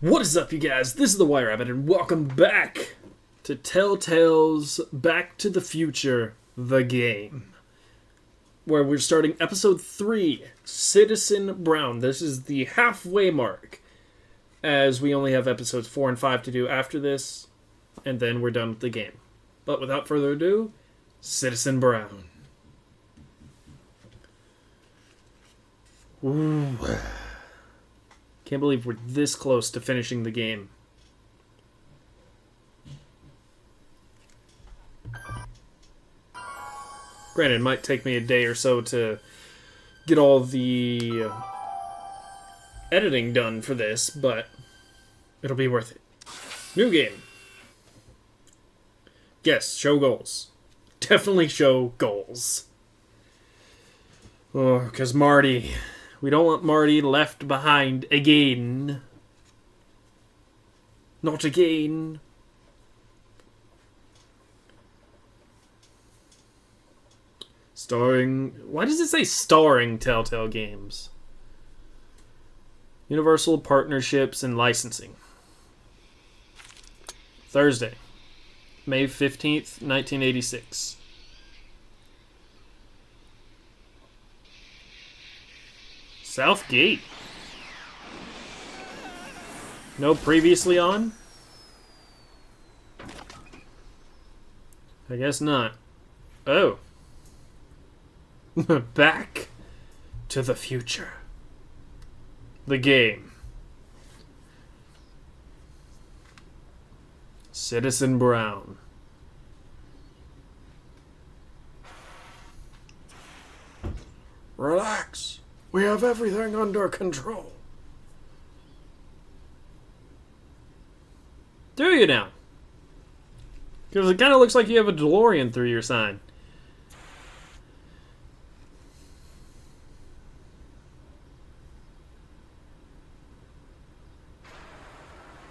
What is up, you guys? This is the Wire Rabbit, and welcome back to TellTale's Back to the Future, the game, where we're starting episode 3, Citizen Brown. This is the halfway mark, as we only have episodes 4 and 5 to do after this, and then we're done with the game. But without further ado, Citizen Brown. Ooh. Can't believe we're this close to finishing the game. Granted, it might take me a day or so to get all the editing done for this, but it'll be worth it. New game. Yes, show goals. Definitely show goals. Oh, because Marty... We don't want Marty left behind again. Not again. Starring... Why does it say starring TellTale Games? Universal Partnerships and Licensing. Thursday, May 15th, 1986. Southgate. No previously on? I guess not. Oh. Back to the Future. The game. Citizen Brown. Relax. We have everything under control. Do you now? Because it kind of looks like you have a DeLorean through your sign.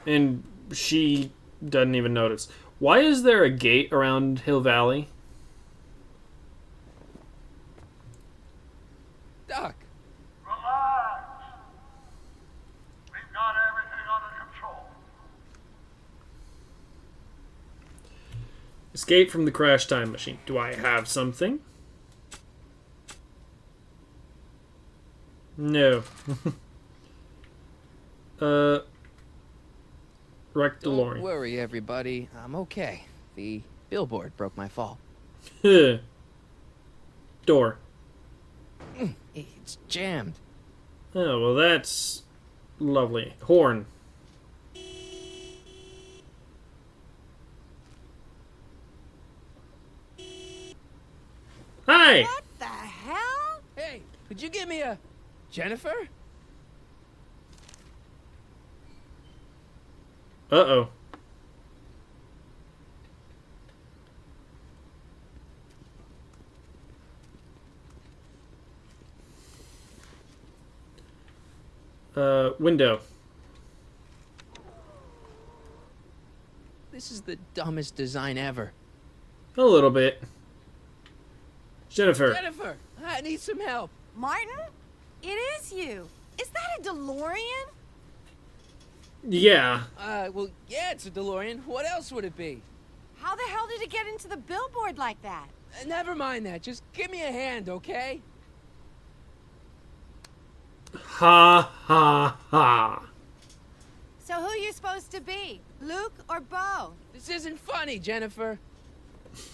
And she doesn't even notice. Why is there a gate around Hill Valley? Doc. Relax. We've got everything under control. Escape from the crash time machine. Do I have something? No. Wreck Don't DeLorean. worry, everybody. I'm okay. The billboard broke my fall. Door. It's jammed. Oh, well that's lovely. Horn. Hi! What the hell? Hey, could you give me a Jennifer? Uh-oh. Window. This is the dumbest design ever. A little bit. Jennifer. Jennifer, I need some help. Martin? It is you. Is that a DeLorean? Yeah. Well, yeah, it's a DeLorean. What else would it be? How the hell did it get into the billboard like that? Never mind that. Just give me a hand, okay? Ha ha ha. So who are you supposed to be? Luke or Bo? This isn't funny, Jennifer.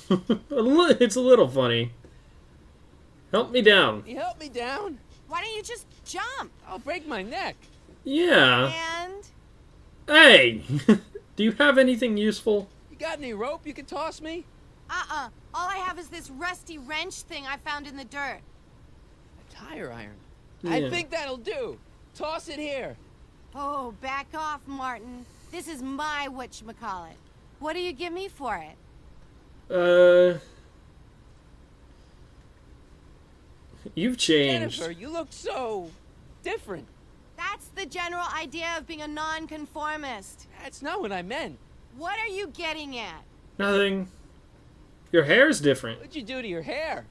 It's a little funny. Help me down. Can you help me down? Why don't you just jump? I'll break my neck. Yeah. And... Hey! Do you have anything useful? You got any rope you can toss me? All I have is this rusty wrench thing I found in the dirt. A tire iron. Yeah. I think that'll do. Toss it here. Oh, back off, Martin. This is my whatchamacallit. What do you give me for it? You've changed. Jennifer, you look so different. That's the general idea of being a nonconformist. That's not what I meant. What are you getting at? Nothing. Your hair's different. What'd you do to your hair?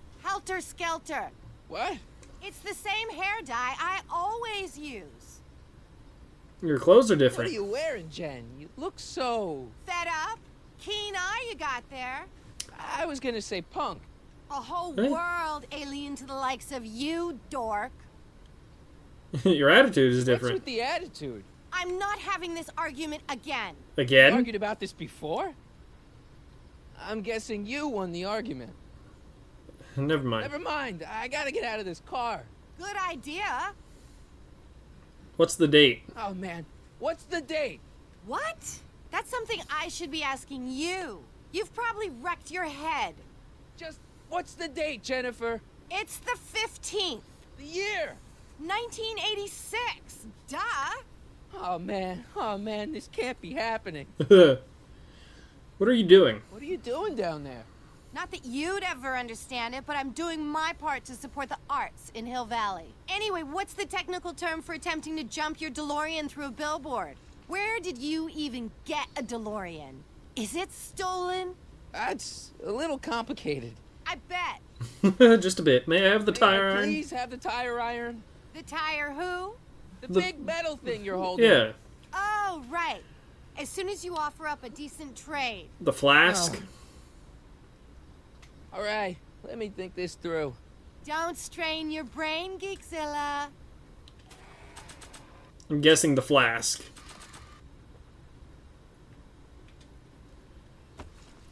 Your clothes are What are different. you wearing, Jen? You look so... Fed up? Keen eye you got there. I was gonna say punk. A whole Hey. world alien to the likes of you, dork. Your attitude is What's different. with the attitude? I'm not having this argument again. We Again? argued about this before? I'm guessing you won the argument. Never mind. Never mind. I gotta get out of this car. Good idea. What's the date? Oh, man. What's the date? What? That's something I should be asking you. You've probably wrecked your head. Just, what's the date, Jennifer? It's the 15th, The year. 1986. Duh. Oh, man. This can't be happening. What are you doing? What are you doing down there? Not that you'd ever understand it, but I'm doing my part to support the arts in Hill Valley. Anyway, what's the technical term for attempting to jump your DeLorean through a billboard? Where did you even get a DeLorean? Is it stolen? That's a little complicated. I bet. Just a bit. May I have the May tire I iron? please have the tire iron? The tire who? The The- big metal thing you're holding. Yeah. Oh, right. As soon as you offer up a decent trade. The flask? Oh. All right, let me think this through. Don't strain your brain, Geekzilla. I'm guessing the flask.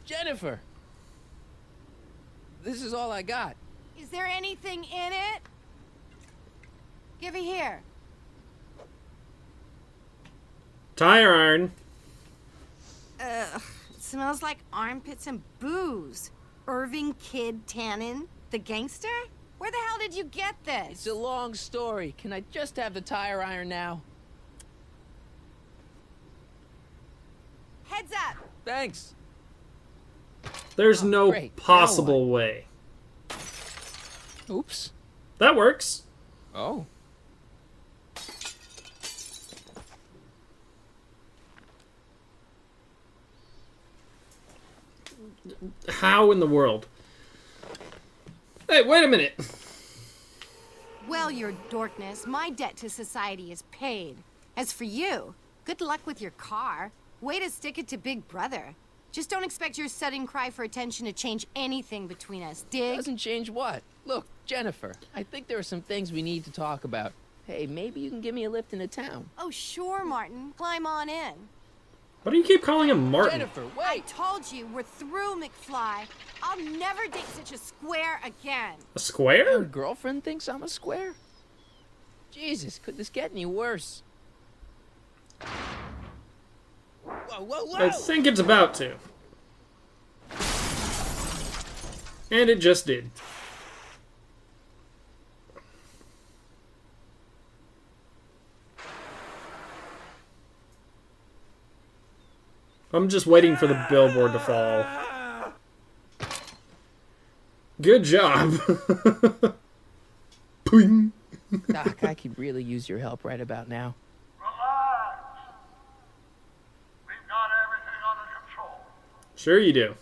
Jennifer! This is all I got. Is there anything in it? Give it here. Tire iron. Ugh, it smells like armpits and booze. Irving Kid Tannen, the gangster? Where the hell did you get It's this? a long story. Can I just have the tire iron now? Heads up. Thanks. There's Oh, no great. Now possible way. Oops. That works. Oh. How in the world? Hey, wait a minute. Well, your dorkness, my debt to society is paid. As for you, good luck with your car. Way to stick it to Big Brother. Just don't expect your sudden cry for attention to change anything between us, dig? Doesn't change what? Look, Jennifer, I think there are some things we need to talk about. Hey, maybe you can give me a lift into town. Oh, sure, Martin. Climb on in. Why do you keep calling him Martin? Jennifer, I wait! told you, we're through, McFly. I'll never date such a square again. A Your square? girlfriend thinks I'm a square? Jesus, could this get any worse? Whoa! I think it's about to. And it just did. I'm just waiting for the billboard to fall. Good job. Boing. Doc, I could really use your help right about now. Relax. We've got everything under control. Sure you do.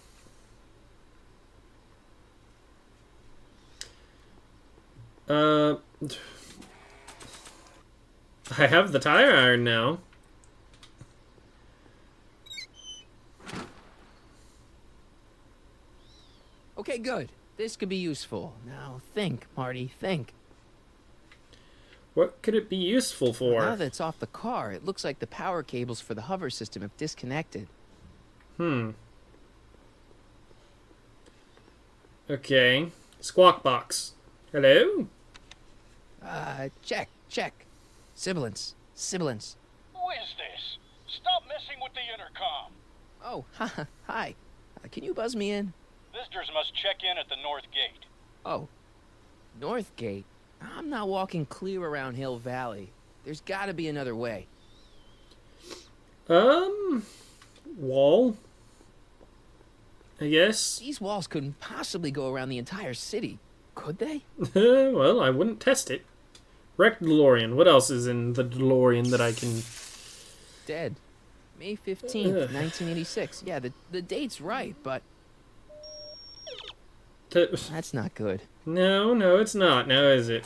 I have the tire iron now. Okay, good. This could be useful. Now think, Marty, think. What could it be useful Now for? that it's off the car, it looks like the power cables for the hover system have disconnected. Okay. Squawk box. Hello? Check. Sibilance. Who is this? Stop messing with the intercom. Oh, hi. Can you buzz me in? Visitors must check in at the north gate. Oh, North Gate? I'm not walking clear around Hill Valley. There's gotta be another way. Wall? I guess. These walls couldn't possibly go around the entire city, could they? Well, I wouldn't test it. Wrecked DeLorean. What else is in the DeLorean that I can... Dead. May 15th, 1986. Yeah, the date's right, but that's not good. No, it's not. Now is it?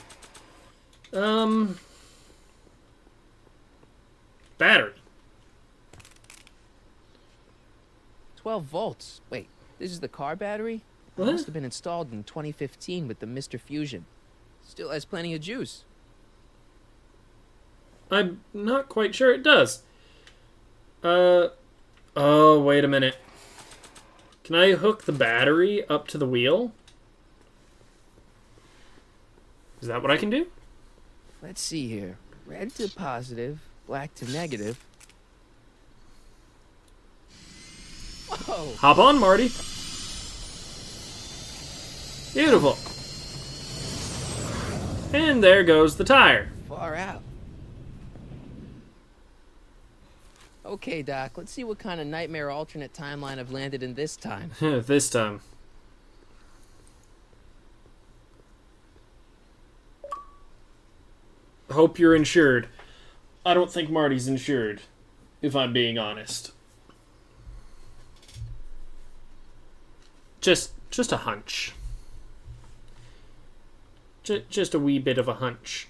Back battery. 12 volts. Wait, this is the car battery? What? It must have been installed in 2015 with the Mr. Fusion. Still has plenty of juice. I'm not quite sure it does. Oh, wait a minute. Can I hook the battery up to the wheel? Is that what I can do? Let's see here. Red to positive, black to negative. Whoa! Hop on, Marty. Beautiful. And there goes the tire. Far out. Okay, Doc, let's see what kind of nightmare alternate timeline I've landed in this time. This time. Hope you're insured. I don't think Marty's insured, if I'm being honest. Just a hunch. Just a wee bit of a hunch.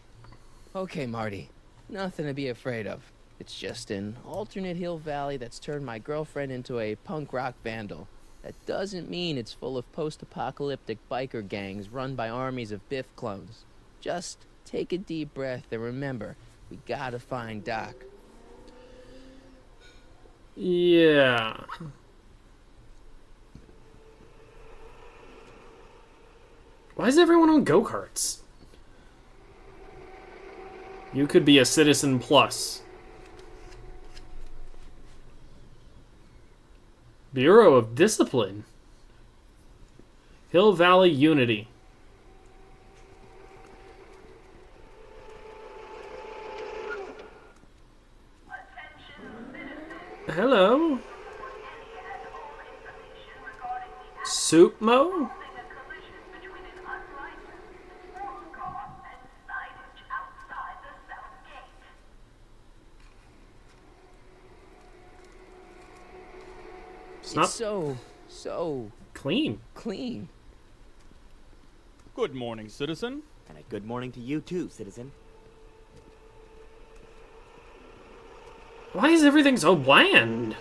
Okay, Marty. Nothing to be afraid of. It's just an alternate Hill Valley that's turned my girlfriend into a punk rock vandal. That doesn't mean it's full of post-apocalyptic biker gangs run by armies of Biff clones. Just take a deep breath and remember, we gotta find Doc. Yeah. Why is everyone on go-karts? You could be a Citizen Plus. Bureau of Discipline. Hill Valley Unity. Hello. Soup Mo? It's so Clean. clean. Good morning, citizen. And a good morning to you too, citizen. Why is everything so bland?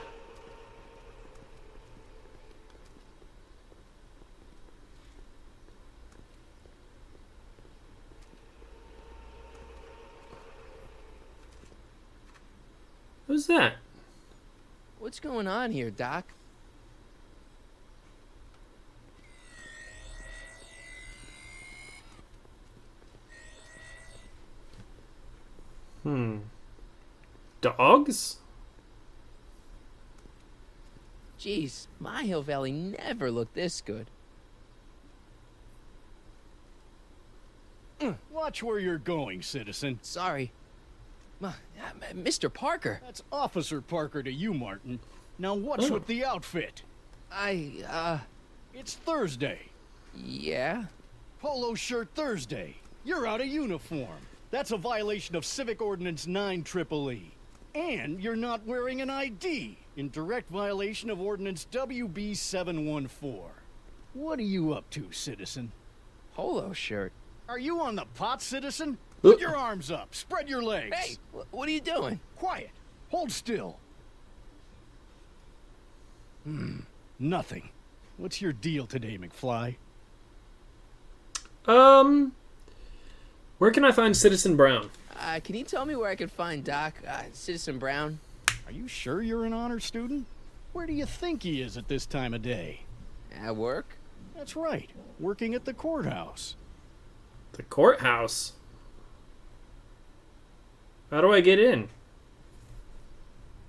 Who's that? What's going on here, Doc? Dogs? Jeez, my Hill Valley never looked this good. Watch where you're going, citizen. Sorry. Mr. Parker. That's Officer Parker to you, Martin. Now what's with the outfit? It's Thursday. Yeah? Polo shirt Thursday. You're out of uniform. That's a violation of Civic Ordinance 9EEE. And you're not wearing an ID, in direct violation of Ordinance WB 714. What are you up to, citizen? Polo shirt. Are you on the pot, citizen? Put your arms up. Spread your legs. Hey, what are you doing? Quiet. Hold still. Nothing. What's your deal today, McFly? Where can I find Citizen Brown? Can you tell me where I can find Doc, Citizen Brown? Are you sure you're an honor student? Where do you think he is at this time of day? At work? That's right. Working at the courthouse. The courthouse? How do I get in?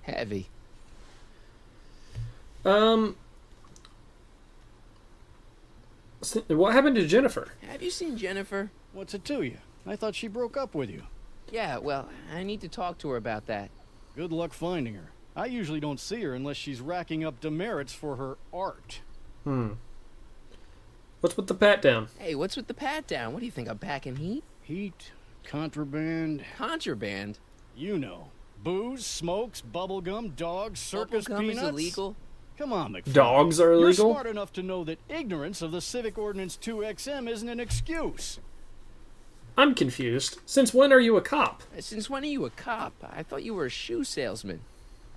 Heavy. What happened to Jennifer? Have you seen Jennifer? What's it to you? I thought she broke up with you. Yeah, well, I need to talk to her about that. Good luck finding her. I usually don't see her unless she's racking up demerits for her art. What's with the pat down? Hey, what's with the pat down? What do you think, I'm packing heat? Heat, contraband, Contraband? you know. Booze, smokes, bubblegum, dogs, circus Bubblegum peanuts. is illegal? Come on, McFly. Dogs are You're illegal? smart enough to know that ignorance of the Civic Ordinance 2XM isn't an excuse. I'm confused. Since when are you a cop? Since when are you a cop? I thought you were a shoe salesman.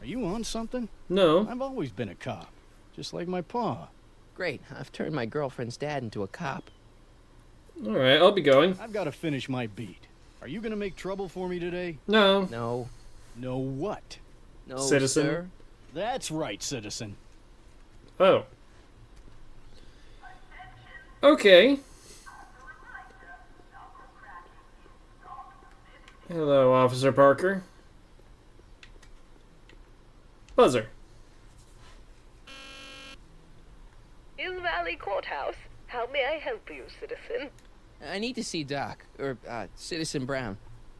Are you on something? No. I've always been a cop, just like my pa. Great, I've turned my girlfriend's dad into a cop. Alright, I'll be going. I've got to finish my beat. Are you gonna make trouble for me today? No. No. No what? No, Citizen? sir. That's right, citizen. Oh. Okay. Hello, Officer Parker. Buzzer. Hill Valley Courthouse. How may I help you, citizen? I need to see Doc, or, Citizen Brown.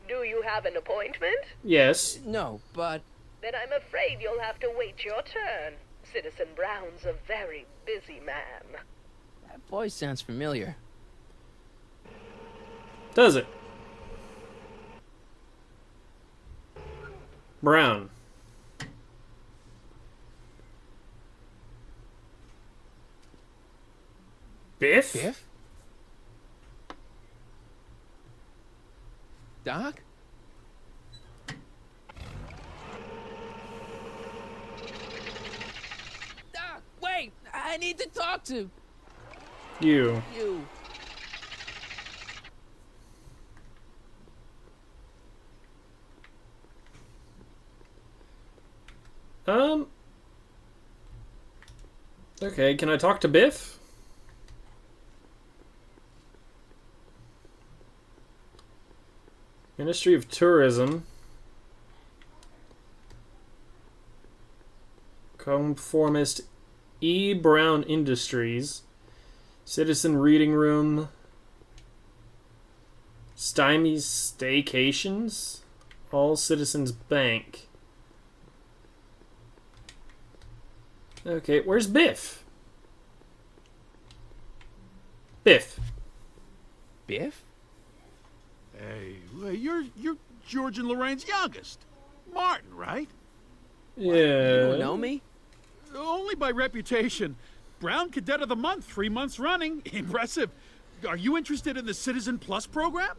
Do you have an appointment? Yes. No, but... Then I'm afraid you'll have to wait your turn. Citizen Brown's a very busy man. That voice sounds familiar. Does it? Brown. Biff? Biff? Doc? Doc, wait! I need to talk to You. you. Okay, can I talk to Biff? Ministry of Tourism. Conformist E. Brown Industries. Citizen Reading Room. Stymie's Staycations. All Citizens Bank. Okay, where's Biff? Biff. Biff? Hey, well, you're George and Lorraine's youngest. Martin, right? Yeah. You don't know me? Only by reputation. Brown Cadet of the Month, 3 months running. Impressive. Are you interested in the Citizen Plus program?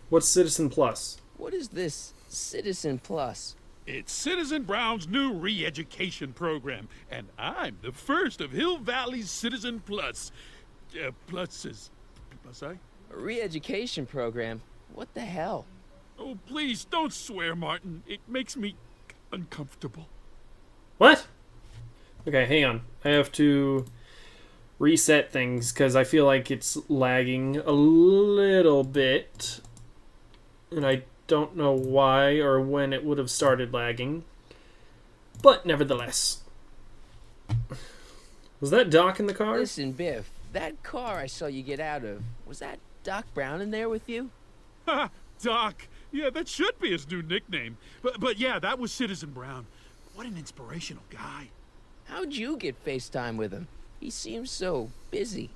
What's Citizen Plus? What is this Citizen Plus? It's Citizen Brown's new re-education program, and I'm the first of Hill Valley's Citizen Plus. Pluses. Plus, I? A re-education program? What the hell? Oh, please, don't swear, Martin. It makes me uncomfortable. What? Okay, hang on. I have to reset things because I feel like it's lagging a little bit. And I don't know why or when it would have started lagging. But nevertheless. Was that Doc in the car? Listen, Biff, that car I saw you get out of, was that Doc Brown in there with you? Ha! Doc. Yeah, that should be his new nickname. But yeah, that was Citizen Brown. What an inspirational guy. How'd you get FaceTime with him? He seems so busy.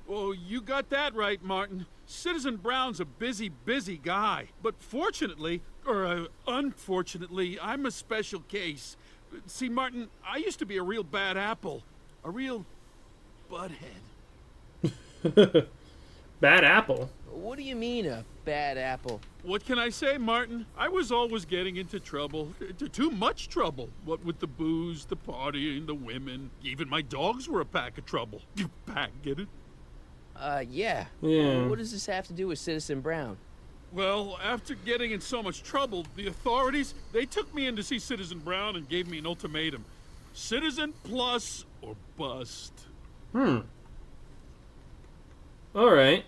Oh, you got that right, Martin. Citizen Brown's a busy, busy guy. But fortunately, or unfortunately, I'm a special case. See, Martin, I used to be a real bad apple. A real butthead. Bad apple? What do you mean, a bad apple? What can I say, Martin? I was always getting into trouble. Too much trouble. What with the booze, the partying, the women. Even my dogs were a pack of trouble. You pack, get it? Yeah. Yeah. What does this have to do with Citizen Brown? Well, after getting in so much trouble, the authorities, they took me in to see Citizen Brown and gave me an ultimatum. Citizen Plus or bust. Alright.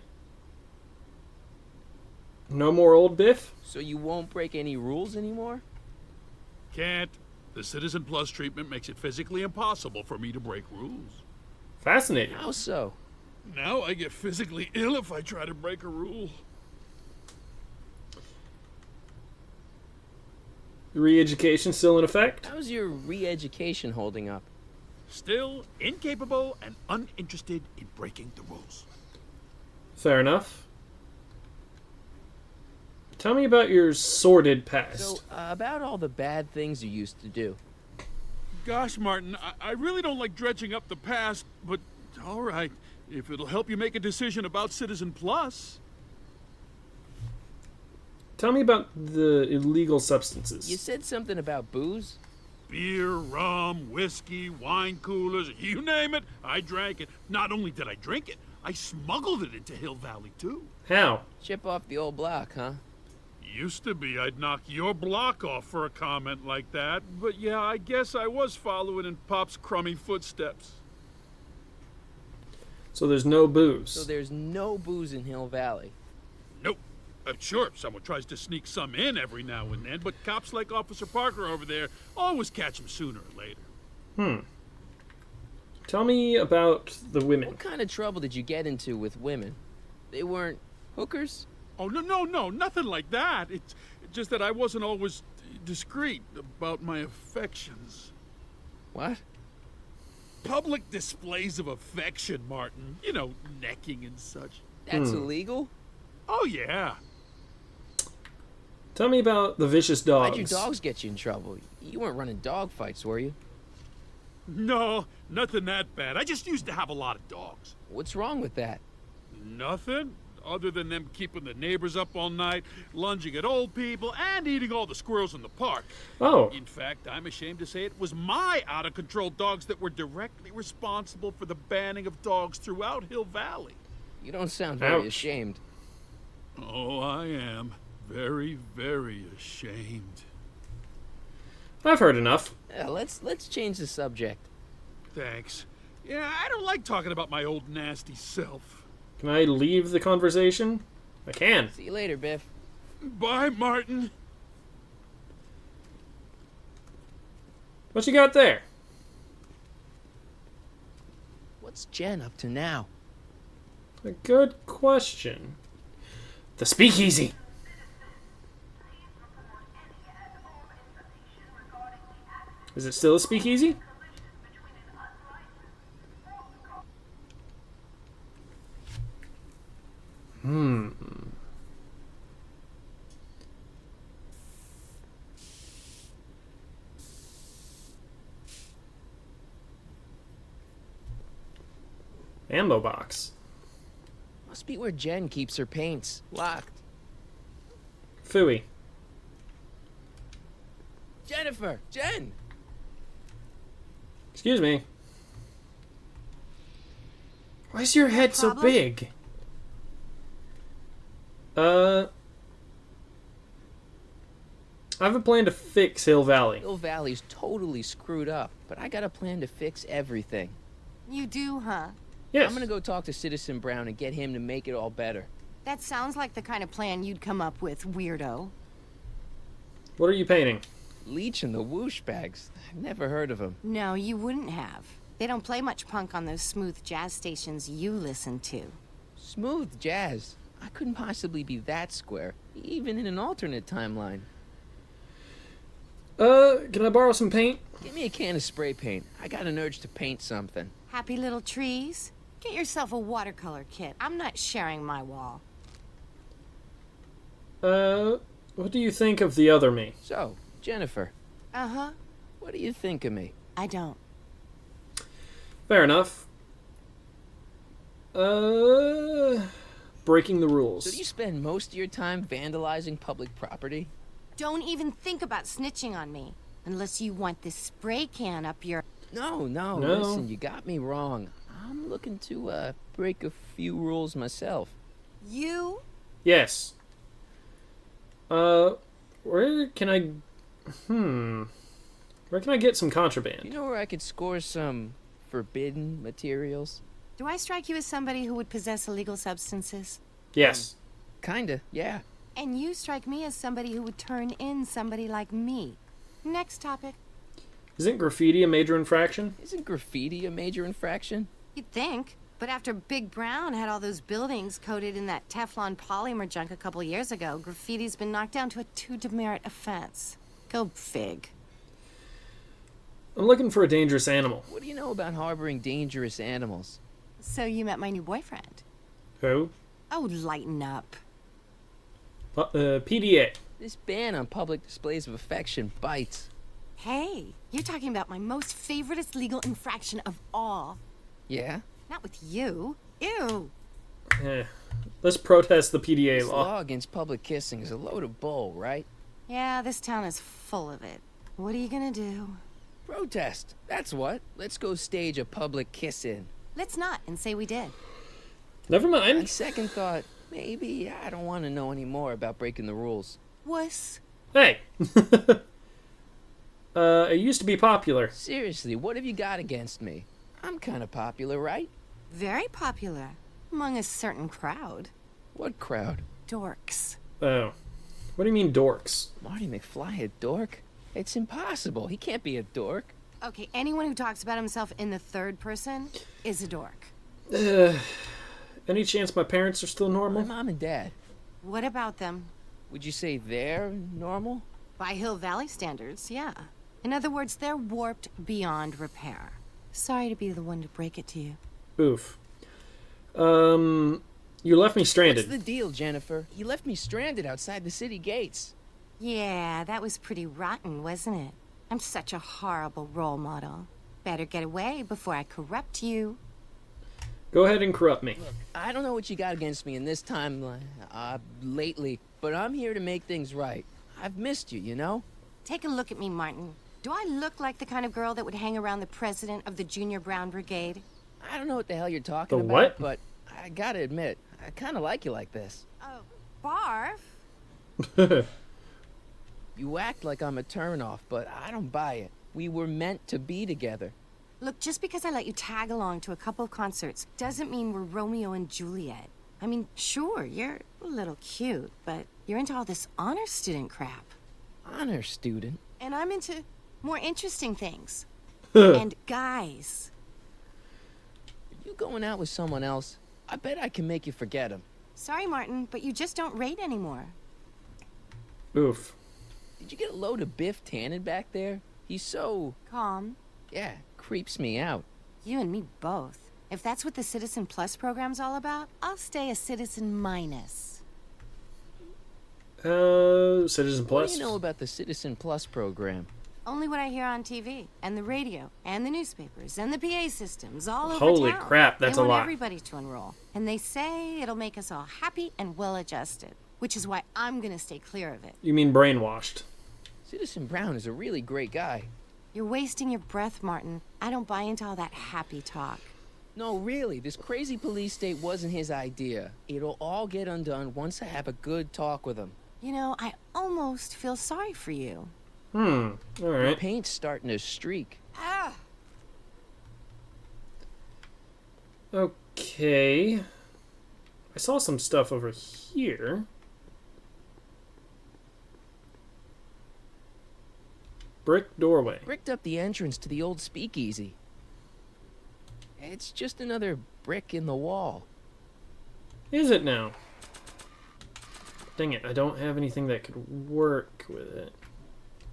No more old Biff? So you won't break any rules anymore? Can't. The Citizen Plus treatment makes it physically impossible for me to break rules. Fascinating. How so? Now I get physically ill if I try to break a rule. Re-education still in effect? How's your re-education holding up? Still incapable and uninterested in breaking the rules. Fair enough. Tell me about your sordid past. So, about all the bad things you used to do. Gosh, Martin, I really don't like dredging up the past, but all right. If it'll help you make a decision about Citizen Plus. Tell me about the illegal substances. You said something about booze? Beer, rum, whiskey, wine coolers, you name it, I drank it. Not only did I drink it, I smuggled it into Hill Valley, too. How? Chip off the old block, huh? Used to be I'd knock your block off for a comment like that, but yeah, I guess I was following in Pop's crummy footsteps. So there's no booze. So there's no booze in Hill Valley. Nope. Sure, someone tries to sneak some in every now and then, but cops like Officer Parker over there always catch them sooner or later. Tell me about the women. What kind of trouble did you get into with women? They weren't hookers? Oh, no, nothing like that. It's just that I wasn't always discreet about my affections. What? Public displays of affection, Martin. You know, necking and such. That's illegal? Oh, yeah. Tell me about the vicious dogs. Why'd your dogs get you in trouble? You weren't running dog fights, were you? No, nothing that bad. I just used to have a lot of dogs. What's wrong with that? Nothing, other than them keeping the neighbors up all night, lunging at old people, and eating all the squirrels in the park. Oh. In fact, I'm ashamed to say it was my out-of-control dogs that were directly responsible for the banning of dogs throughout Hill Valley. You don't sound very Ouch. ashamed. Oh, I am. Very, very ashamed. I've heard enough. Yeah, let's change the subject. Thanks. Yeah, I don't like talking about my old nasty self. Can I leave the conversation? I can. See you later, Biff. Bye, Martin. What you got there? What's Jen up to now? A good question. The speakeasy. Is it still a speakeasy? Ammo box. Must be where Jen keeps her paints. Locked. Phooey. Jennifer! Jen! Excuse me. Why is your head so Problem? big? I have a plan to fix Hill Valley. Hill Valley's totally screwed up, but I got a plan to fix everything. You do, huh? Yes. I'm gonna go talk to Citizen Brown and get him to make it all better. That sounds like the kind of plan you'd come up with, weirdo. What are you painting? Leech and the Whoosh Bags. I've never heard of them. No, you wouldn't have. They don't play much punk on those smooth jazz stations you listen to. Smooth jazz. I couldn't possibly be that square, even in an alternate timeline. Can I borrow some paint? Give me a can of spray paint. I got an urge to paint something. Happy little trees? Get yourself a watercolor kit. I'm not sharing my wall. What do you think of the other me? So, Jennifer, Uh-huh. what do you think of me? I don't. Fair enough. Breaking the rules. So do you spend most of your time vandalizing public property? Don't even think about snitching on me. Unless you want this spray can up your... No, No. listen, you got me wrong. I'm looking to, break a few rules myself. You? Yes. Where can I... Where can I get some contraband? You know where I could score some forbidden materials? Do I strike you as somebody who would possess illegal substances? Yes. Kinda, yeah. And you strike me as somebody who would turn in somebody like me. Next topic. Isn't graffiti a major infraction? Isn't graffiti a major infraction? You'd think. But after Big Brown had all those buildings coated in that Teflon polymer junk a couple years ago, graffiti's been knocked down to a 2 demerit offense. Go fig. I'm looking for a dangerous animal. What do you know about harboring dangerous animals? So you met my new boyfriend. Who? Oh, lighten up. PDA. This ban on public displays of affection bites. Hey, you're talking about my most favoriteest legal infraction of all. Yeah? Not with you. Ew. Let's protest the PDA This law. law against public kissing is a load of bull, right? Yeah, this town is full of it. What are you gonna do? Protest. That's what. Let's go stage a public kiss-in. Let's not and say we did. Never On mind. second thought, maybe I don't want to know any more about breaking the rules. Wuss. Hey. It used to be popular. Seriously, what have you got against me? I'm kind of popular, right? Very popular. Among a certain crowd. What crowd? Dorks. Oh. What do you mean dorks? Marty McFly a dork? It's impossible. He can't be a dork. Okay, anyone who talks about himself in the third person is a dork. Any chance my parents are still My normal? mom and dad. What about them? Would you say they're normal? By Hill Valley standards, yeah. In other words, they're warped beyond repair. Sorry to be the one to break it to you. Oof. You left me stranded. What's the deal, Jennifer? You left me stranded outside the city gates. Yeah, that was pretty rotten, wasn't it? I'm such a horrible role model. Better get away before I corrupt you. Go ahead and corrupt me. I don't know what you got against me in this time, lately, but I'm here to make things right. I've missed you, you know? Take a look at me, Martin. Do I look like the kind of girl that would hang around the president of the Junior Brown Brigade? I don't know what the hell you're talking The about, what? but I gotta admit, I kinda like you like this. Oh, barf? You act like I'm a turnoff, but I don't buy it. We were meant to be together. Look, just because I let you tag along to a couple of concerts doesn't mean we're Romeo and Juliet. I mean, sure, you're a little cute, but you're into all this honor student crap. Honor student? And I'm into more interesting things. And guys. You going out with someone else? I bet I can make you forget him. Sorry, Martin, but you just don't rate anymore. Oof. Did you get a load of Biff Tannen back there? He's so... Calm. yeah, creeps me out. You and me both. If that's what the Citizen Plus program's all about, I'll stay a Citizen Minus. Citizen Plus. What do you know about the Citizen Plus program? Only what I hear on TV, and the radio, and the newspapers, and the PA systems all over Holy town. crap, that's they a want lot. everybody to enroll. And they say it'll make us all happy and well-adjusted, which is why I'm gonna stay clear of it. You mean brainwashed? Citizen Brown is a really great guy. You're wasting your breath, Martin. I don't buy into all that happy talk. No, really, this crazy police state wasn't his idea. It'll all get undone once I have a good talk with him. You know, I almost feel sorry for you. All The right. paint's starting to streak. Ah! Okay. I saw some stuff over here. Brick doorway. Bricked up the entrance to the old speakeasy. It's just another brick in the wall. Is it now? Dang it, I don't have anything that could work with it.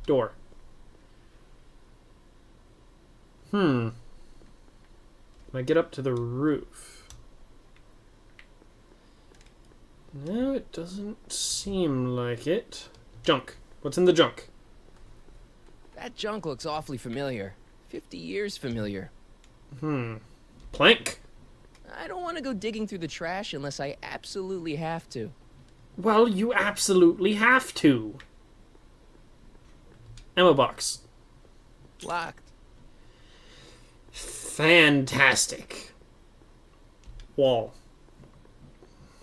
Door. Can I get up to the roof? No, it doesn't seem like it. Junk. What's in the junk? That junk looks awfully familiar. 50 years familiar. Plank. I don't want to go digging through the trash unless I absolutely have to. Well, you absolutely have to. Ammo box. Locked. Fantastic. Wall.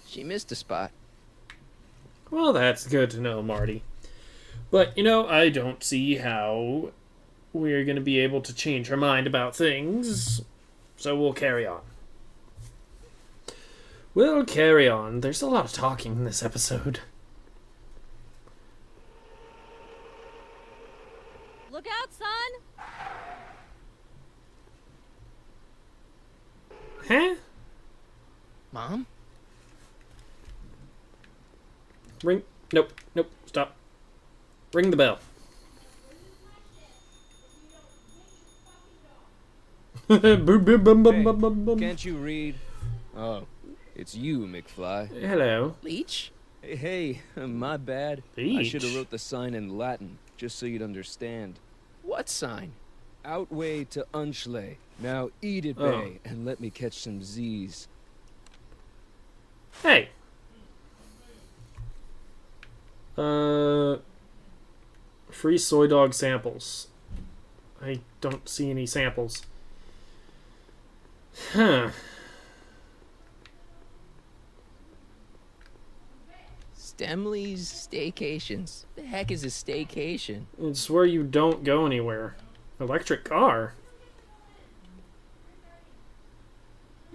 She missed a spot. Well, that's good to know, Marty. But, you know, I don't see how we're going to be able to change our mind about things. So we'll carry on. We'll carry on. There's a lot of talking in this episode. Look out, son! Huh? Mom? Ring. Nope. Nope. Stop. Ring the bell. Boom, boom, boom, boom, Hey, boom, boom, boom. Can't you read? Oh, it's you, McFly. Hello. Leech? Hey, my bad. I should have Leech. wrote the sign in Latin, just so you'd understand. What sign? Outway to Unchley. Now eat it, Oh. Bay, and let me catch some Z's. Hey. Free soy dog samples. I don't see any samples. Huh. Stemley's Staycations. The heck is a staycation? It's where you don't go anywhere. Electric car?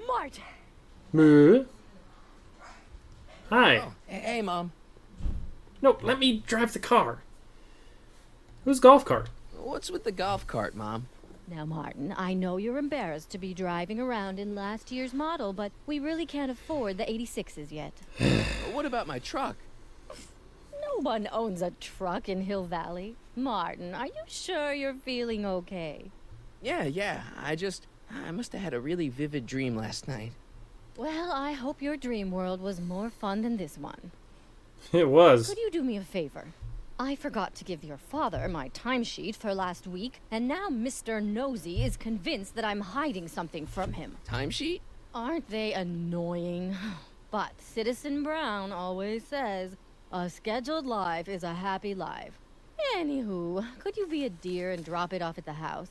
Mart! Moo? Hi. Oh, hey, Mom. No, let me drive the car. Whose golf cart? What's with the golf cart, Mom? Now, Martin, I know you're embarrassed to be driving around in last year's model, but we really can't afford the 86s yet. What about my truck? No one owns a truck in Hill Valley. Martin, are you sure you're feeling okay? Yeah. I must have had a really vivid dream last night. Well, I hope your dream world was more fun than this one. It was. Could you do me a favor? I forgot to give your father my timesheet for last week, and now Mr. Nosy is convinced that I'm hiding something from him. Timesheet? Aren't they annoying? But Citizen Brown always says, a scheduled life is a happy life. Anywho, could you be a dear and drop it off at the house?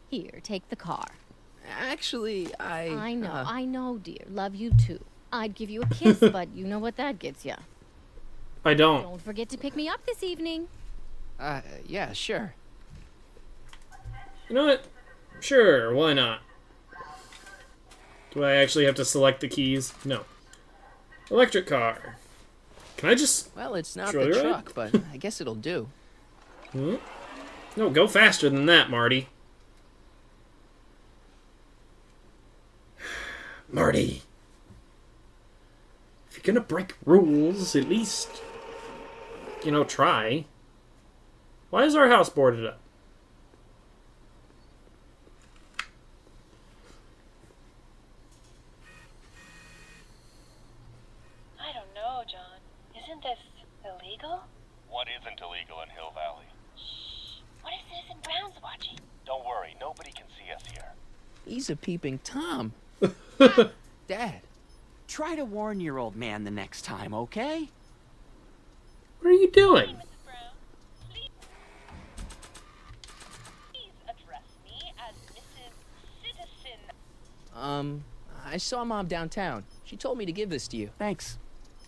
Here, take the car. Actually, I know, dear. Love you too. I'd give you a kiss, but you know what that gets ya. I don't. Don't forget to pick me up this evening. Yeah, sure. You know what? Sure, why not? Do I actually have to select the keys? No. Electric car. Can I just... Well, it's not Trolley the ride? truck, but I guess it'll do. Hmm? No, go faster than that, Marty. Marty. If you're gonna break rules, at least, try. Why is our house boarded up? I don't know, John. Isn't this illegal? What isn't illegal in Hill Valley? Shh. What if Citizen Brown's watching? Don't worry, nobody can see us here. He's a peeping Tom. Dad. Try to warn your old man the next time, okay? What are you doing? Hey, Mrs. Brown. Please address me as Mrs. Citizen. I saw Mom downtown. She told me to give this to you. Thanks.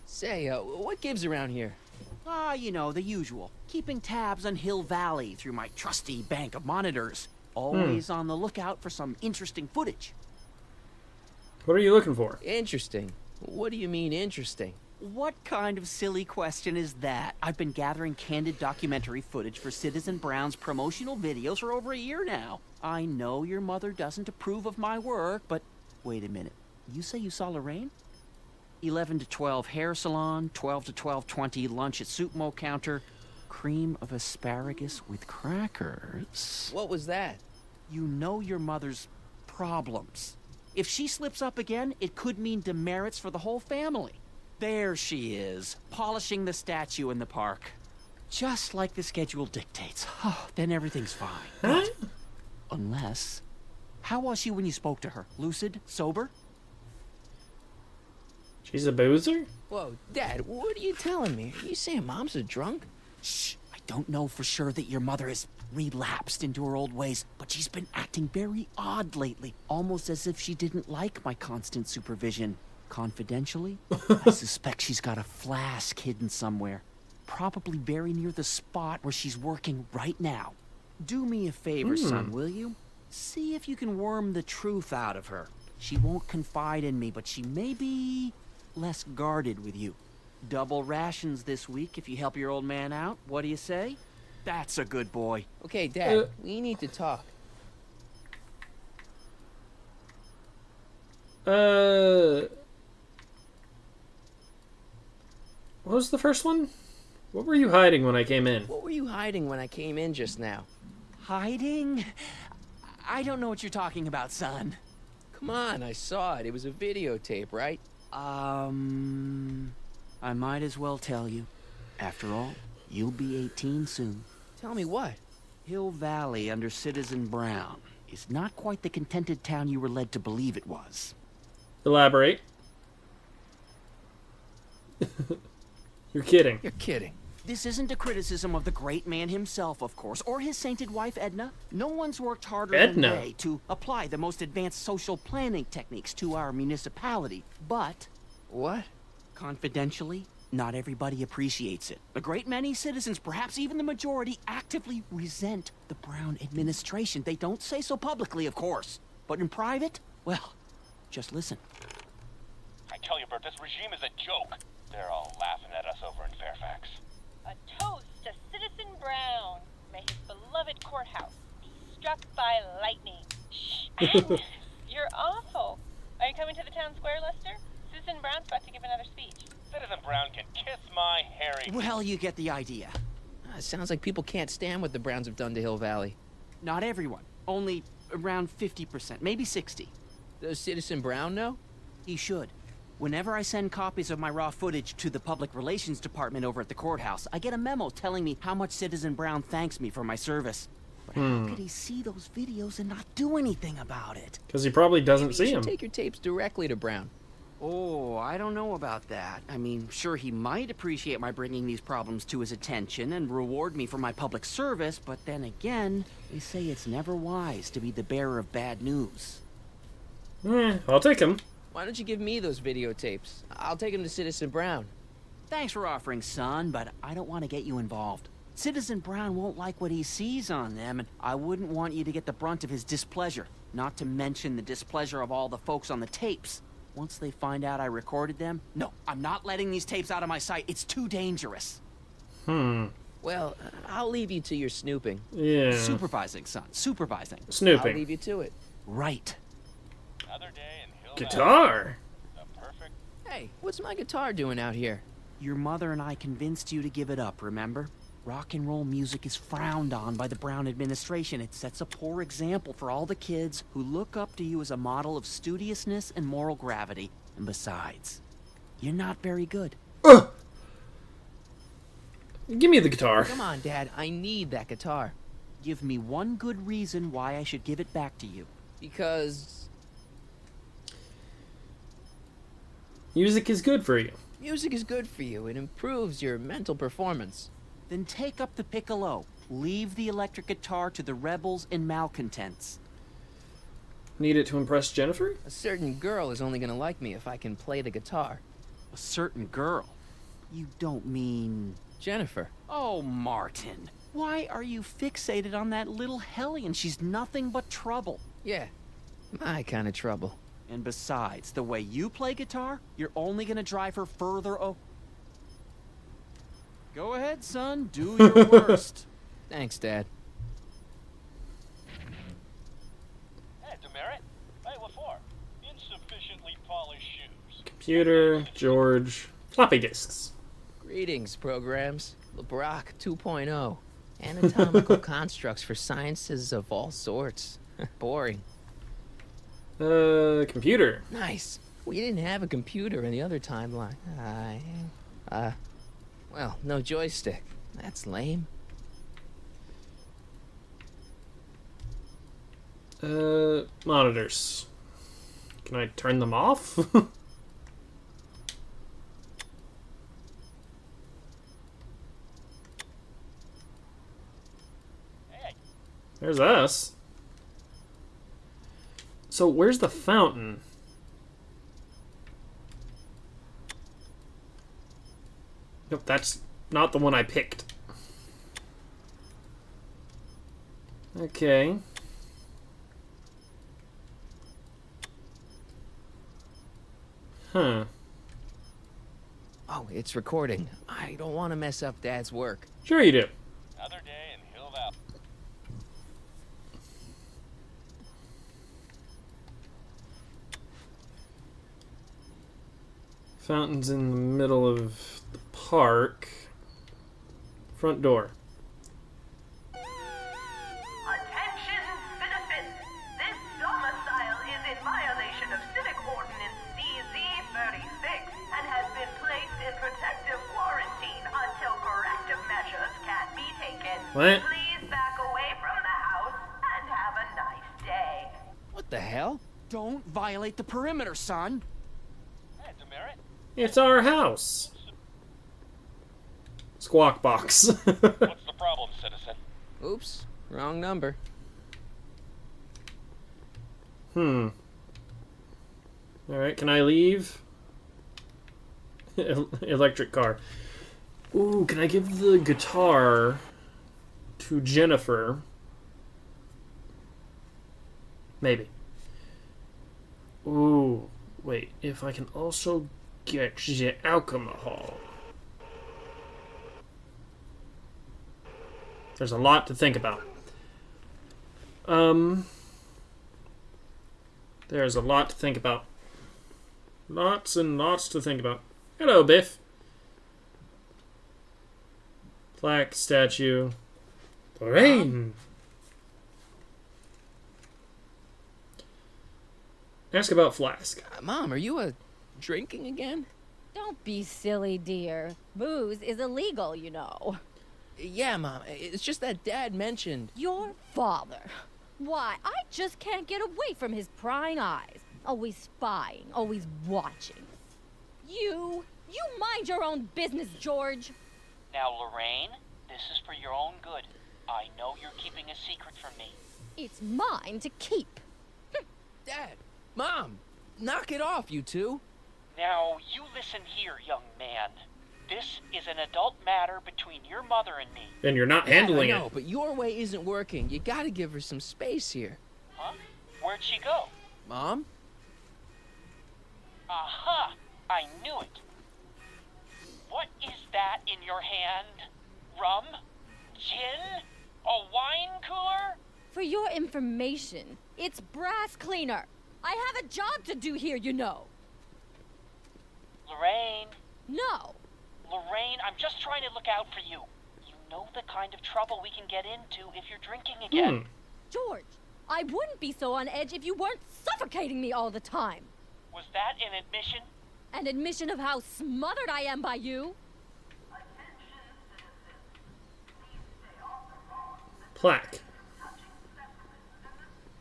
Say, what gives around here? The usual. Keeping tabs on Hill Valley through my trusty bank of monitors. Always on the lookout for some interesting footage. What are you looking for? Interesting. What do you mean, interesting? What kind of silly question is that? I've been gathering candid documentary footage for Citizen Brown's promotional videos for over a year now. I know your mother doesn't approve of my work, but wait a minute. You say you saw Lorraine? 11 to 12 hair salon, 12 to 12:20 lunch at soup mo counter, cream of asparagus with crackers. What was that? You know your mother's problems. If she slips up again, it could mean demerits for the whole family. There she is, polishing the statue in the park. Just like the schedule dictates. Oh, then everything's fine. Huh? Unless... How was she when you spoke to her? Lucid? Sober? She's a boozer? Whoa, Dad, what are you telling me? Are you saying Mom's a drunk? Shh. I don't know for sure that your mother has relapsed into her old ways, but she's been acting very odd lately, almost as if she didn't like my constant supervision. Confidentially, I suspect she's got a flask hidden somewhere, probably very near the spot where she's working right now. Do me a favor, son, will you? See if you can worm the truth out of her. She won't confide in me, but she may be less guarded with you. Double rations this week if you help your old man out. What do you say? That's a good boy. Okay, Dad, we need to talk. What was the first one? What were you hiding when I came in? What were you hiding when I came in just now? Hiding? I don't know what you're talking about, son. Come on, I saw it. It was a videotape, right? I might as well tell you. After all, you'll be 18 soon. Tell me what? Hill Valley under Citizen Brown is not quite the contented town you were led to believe it was. Elaborate. You're kidding. You're kidding. This isn't a criticism of the great man himself, of course, or his sainted wife, Edna. No one's worked harder than they to apply the most advanced social planning techniques to our municipality. But... What? Confidentially, not everybody appreciates it. A great many citizens, perhaps even the majority, actively resent the Brown administration. They don't say so publicly, of course. But in private, well, just listen. I tell you, Bert, this regime is a joke. They're all laughing at us over in Fairfax. A toast to Citizen Brown. May his beloved courthouse be struck by lightning. Shh, Agnes, you're awful. Are you coming to the town square, Lester? Citizen Brown's about to give another speech. Citizen Brown can kiss my hairy... Well, you get the idea. Sounds like people can't stand what the Browns have done to Hill Valley. Not everyone. Only around 50%, maybe 60. Does Citizen Brown know? He should. Whenever I send copies of my raw footage to the public relations department over at the courthouse, I get a memo telling me how much Citizen Brown thanks me for my service. But how could he see those videos and not do anything about it? Because he probably doesn't see them. Take your tapes directly to Brown. Oh, I don't know about that. I mean, sure, he might appreciate my bringing these problems to his attention and reward me for my public service, but then again, they say it's never wise to be the bearer of bad news. I'll take him. Why don't you give me those videotapes? I'll take them to Citizen Brown. Thanks for offering, son, but I don't want to get you involved. Citizen Brown won't like what he sees on them, and I wouldn't want you to get the brunt of his displeasure, not to mention the displeasure of all the folks on the tapes. Once they find out I recorded them, no, I'm not letting these tapes out of my sight. It's too dangerous. Well, I'll leave you to your snooping. Yeah. Supervising, son, supervising. Snooping. I'll leave you to it. Right. Another day in Hill Guitar? Valley. The perfect... Hey, what's my guitar doing out here? Your mother and I convinced you to give it up, remember? Rock and roll music is frowned on by the Brown administration. It sets a poor example for all the kids who look up to you as a model of studiousness and moral gravity. And besides, you're not very good. Give me the guitar. Come on, Dad. I need that guitar. Give me one good reason why I should give it back to you. Because... music is good for you. music is good for you. It improves your mental performance. Then take up the piccolo. Leave the electric guitar to the rebels and malcontents. Need it to impress Jennifer? A certain girl is only gonna like me if I can play the guitar. A certain girl? You don't mean... Jennifer. Oh, Martin. Why are you fixated on that little hellion? She's nothing but trouble. Yeah, my kind of trouble. And besides, the way you play guitar, you're only gonna drive her further Go ahead, son. Do your worst. Thanks, Dad. Hey, Demerit. Hey, what for? Insufficiently polished shoes. Computer, George, floppy disks. Greetings, programs. LeBrock 2.0. Anatomical constructs for sciences of all sorts. Boring. Computer. Nice. We didn't have a computer in the other timeline. Well, no joystick. That's lame. Monitors. Can I turn them off? There's us. So where's the fountain? Nope, that's not the one I picked. Okay. Huh. Oh, it's recording. I don't want to mess up Dad's work. Sure you do. Another day in Hill Valley. Fountain's in the middle of the park. Front door. Attention, citizens! This domicile is in violation of Civic Ordinance CZ-36 and has been placed in protective quarantine until corrective measures can be taken. What? Please back away from the house and have a nice day. What the hell? Don't violate the perimeter, son. Hey, Demerit. It's our house. Squawk box. What's the problem, citizen? Oops, wrong number. Alright, can I leave? Electric car. Ooh, can I give the guitar to Jennifer? Maybe. Ooh, wait, if I can also get the alcohol. There's a lot to think about. There's a lot to think about. Lots and lots to think about. Hello, Biff. Plaque, statue. Lorraine. Ask about Flask. Mom, are you drinking again? Don't be silly, dear. Booze is illegal, you know. Yeah, Mom. It's just that Dad mentioned... Your father. Why, I just can't get away from his prying eyes. Always spying, always watching. You mind your own business, George. Now, Lorraine, this is for your own good. I know you're keeping a secret from me. It's mine to keep. Dad, Mom, knock it off, you two. Now, you listen here, young man. This is an adult matter between your mother and me. And you're not handling I know, it. but your way isn't working. You gotta give her some space here. Huh? Where'd she go? Mom? Aha! I knew it. What is that in your hand? Rum? Gin? A wine cooler? For your information, it's brass cleaner. I have a job to do here, you know. Lorraine. No. Lorraine, I'm just trying to look out for you. You know the kind of trouble we can get into if you're drinking again. George, I wouldn't be so on edge if you weren't suffocating me all the time. Was that an admission? An admission of how smothered I am by you? Plaque.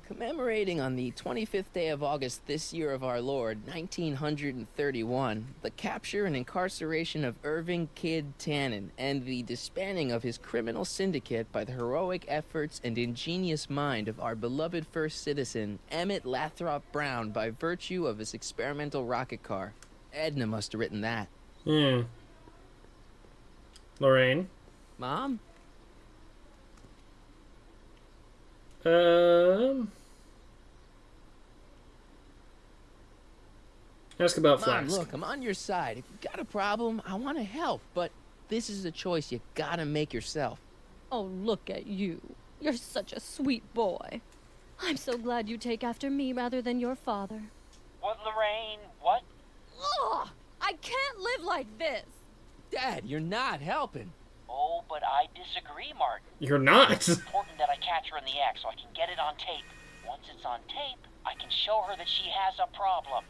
Commemorating on the 25th day of August this year of our Lord, 1931, the capture and incarceration of Irving Kid Tannen and the disbanding of his criminal syndicate by the heroic efforts and ingenious mind of our beloved first citizen, Emmett Lathrop Brown, by virtue of his experimental rocket car. Edna must have written that. Lorraine. Mom? Ask about Mom, Flask. look, I'm on your side. If you got a problem, I want to help, but this is a choice you gotta make yourself. Oh, look at you. You're such a sweet boy. I'm so glad you take after me rather than your father. What, Lorraine? What? Ugh! I can't live like this. Dad, you're not helping. Oh, but I disagree, Martin. You're not. It's important that I catch her in the act so I can get it on tape. Once it's on tape, I can show her that she has a problem.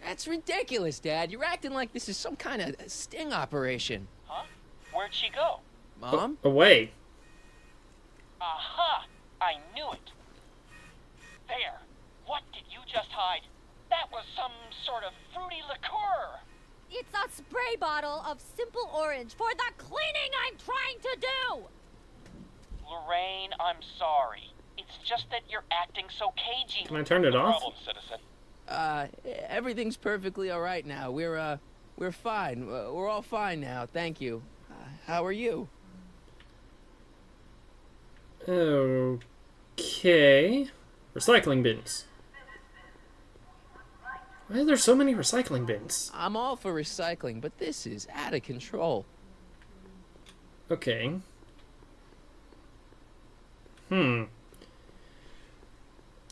That's ridiculous, Dad. You're acting like this is some kind of sting operation. Huh? Where'd she go? Mom? Away. Aha! I knew it. There. What did you just hide? That was some sort of fruity liqueur. It's a spray bottle of simple orange for the cleaning I'm trying to do! Lorraine, I'm sorry. It's just that you're acting so cagey. Can I turn it off? Problem, citizen. Everything's perfectly all right now. We're fine. We're all fine now, thank you. How are you? Okay. Recycling bins. Why are there so many recycling bins? I'm all for recycling, but this is out of control. Okay.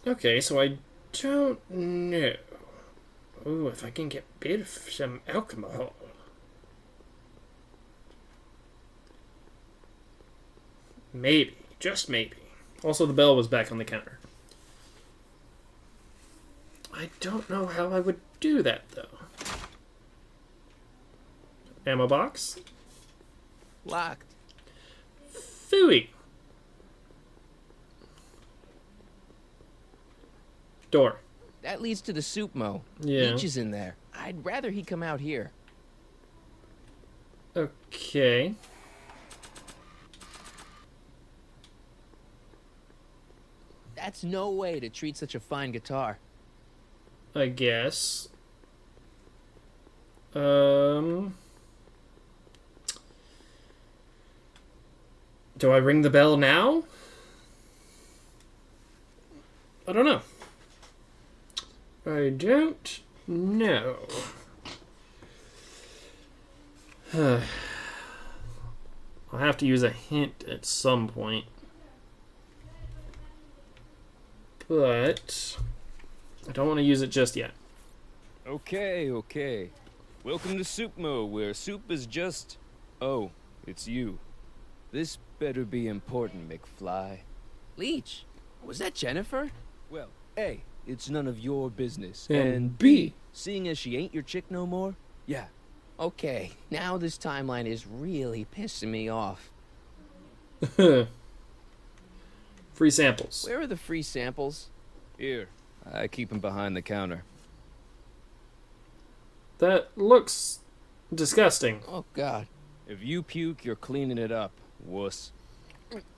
Okay, so I don't know. Ooh, if I can get rid of some alcohol. Maybe. Just maybe. Also, the bell was back on the counter. I don't know how I would do that, though. Ammo box? Locked. Phooey. Door. That leads to the soup mo. Yeah. Peach is in there. I'd rather he come out here. Okay. That's no way to treat such a fine guitar. I guess. Do I ring the bell now? I don't know. I don't know. I'll have to use a hint at some point. But I don't want to use it just yet. Okay, okay. Welcome to Soupmo, where soup is just... Oh, it's you. This better be important, McFly. Leech, was that Jennifer? Well, A, it's none of your business. And B, seeing as she ain't your chick no more, yeah. Okay, now this timeline is really pissing me off. Free samples. Where are the free samples? Here, I keep 'em behind the counter. That looks disgusting. Oh, God. If you puke, you're cleaning it up, wuss.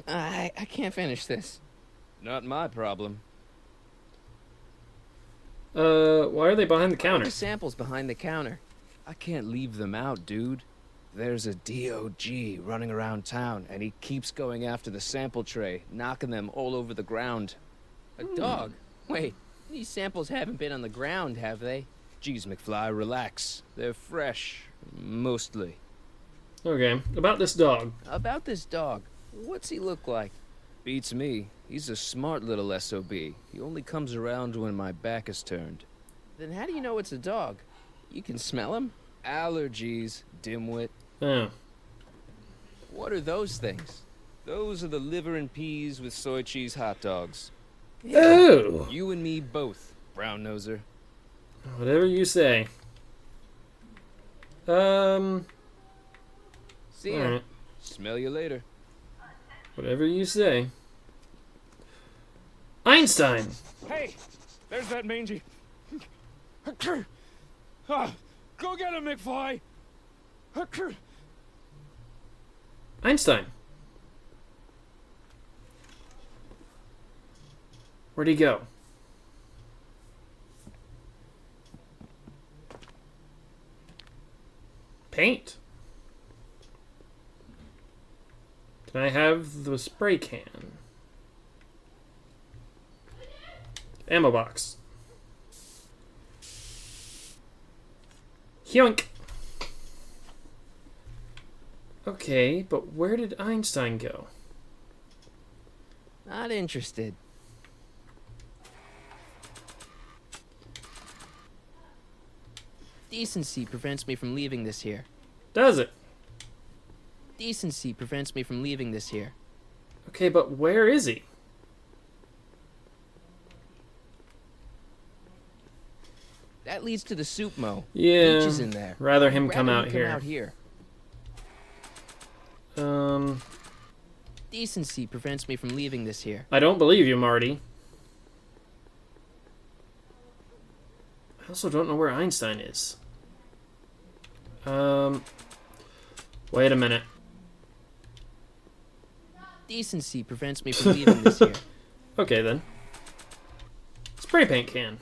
I can't finish this. Not my problem. Why are they behind the Why are counter? the samples behind the counter? I can't leave them out, dude. There's a DOG running around town, and he keeps going after the sample tray, knocking them all over the ground. A dog? Wait, these samples haven't been on the ground, have they? Geez, McFly, relax. They're fresh, mostly. Okay, about this dog. About this dog, what's he look like? Beats me. He's a smart little SOB. He only comes around when my back is turned. Then how do you know it's a dog? You can smell him? Allergies, dimwit. Oh. What are those things? Those are the liver and peas with soy cheese hot dogs. Oh! You and me both, brown noser. Whatever you say. See ya. Alright. Smell you later. Whatever you say. Einstein! Hey, there's that mangy. Go get him, McFly. Einstein. Where'd he go? Paint. Can I have the spray can? Ammo box. Yoink. Okay, but where did Einstein go? Not interested. Decency prevents me from leaving this here. Does it? Decency prevents me from leaving this here. Okay, but where is he? That leads to the soup mo. Yeah, Leech is in there. rather him Rather come him out here. out here. Decency prevents me from leaving this here. I don't believe you, Marty. I also don't know where Einstein is. Wait a minute. Decency prevents me from leaving this here. Okay, then. Spray paint can.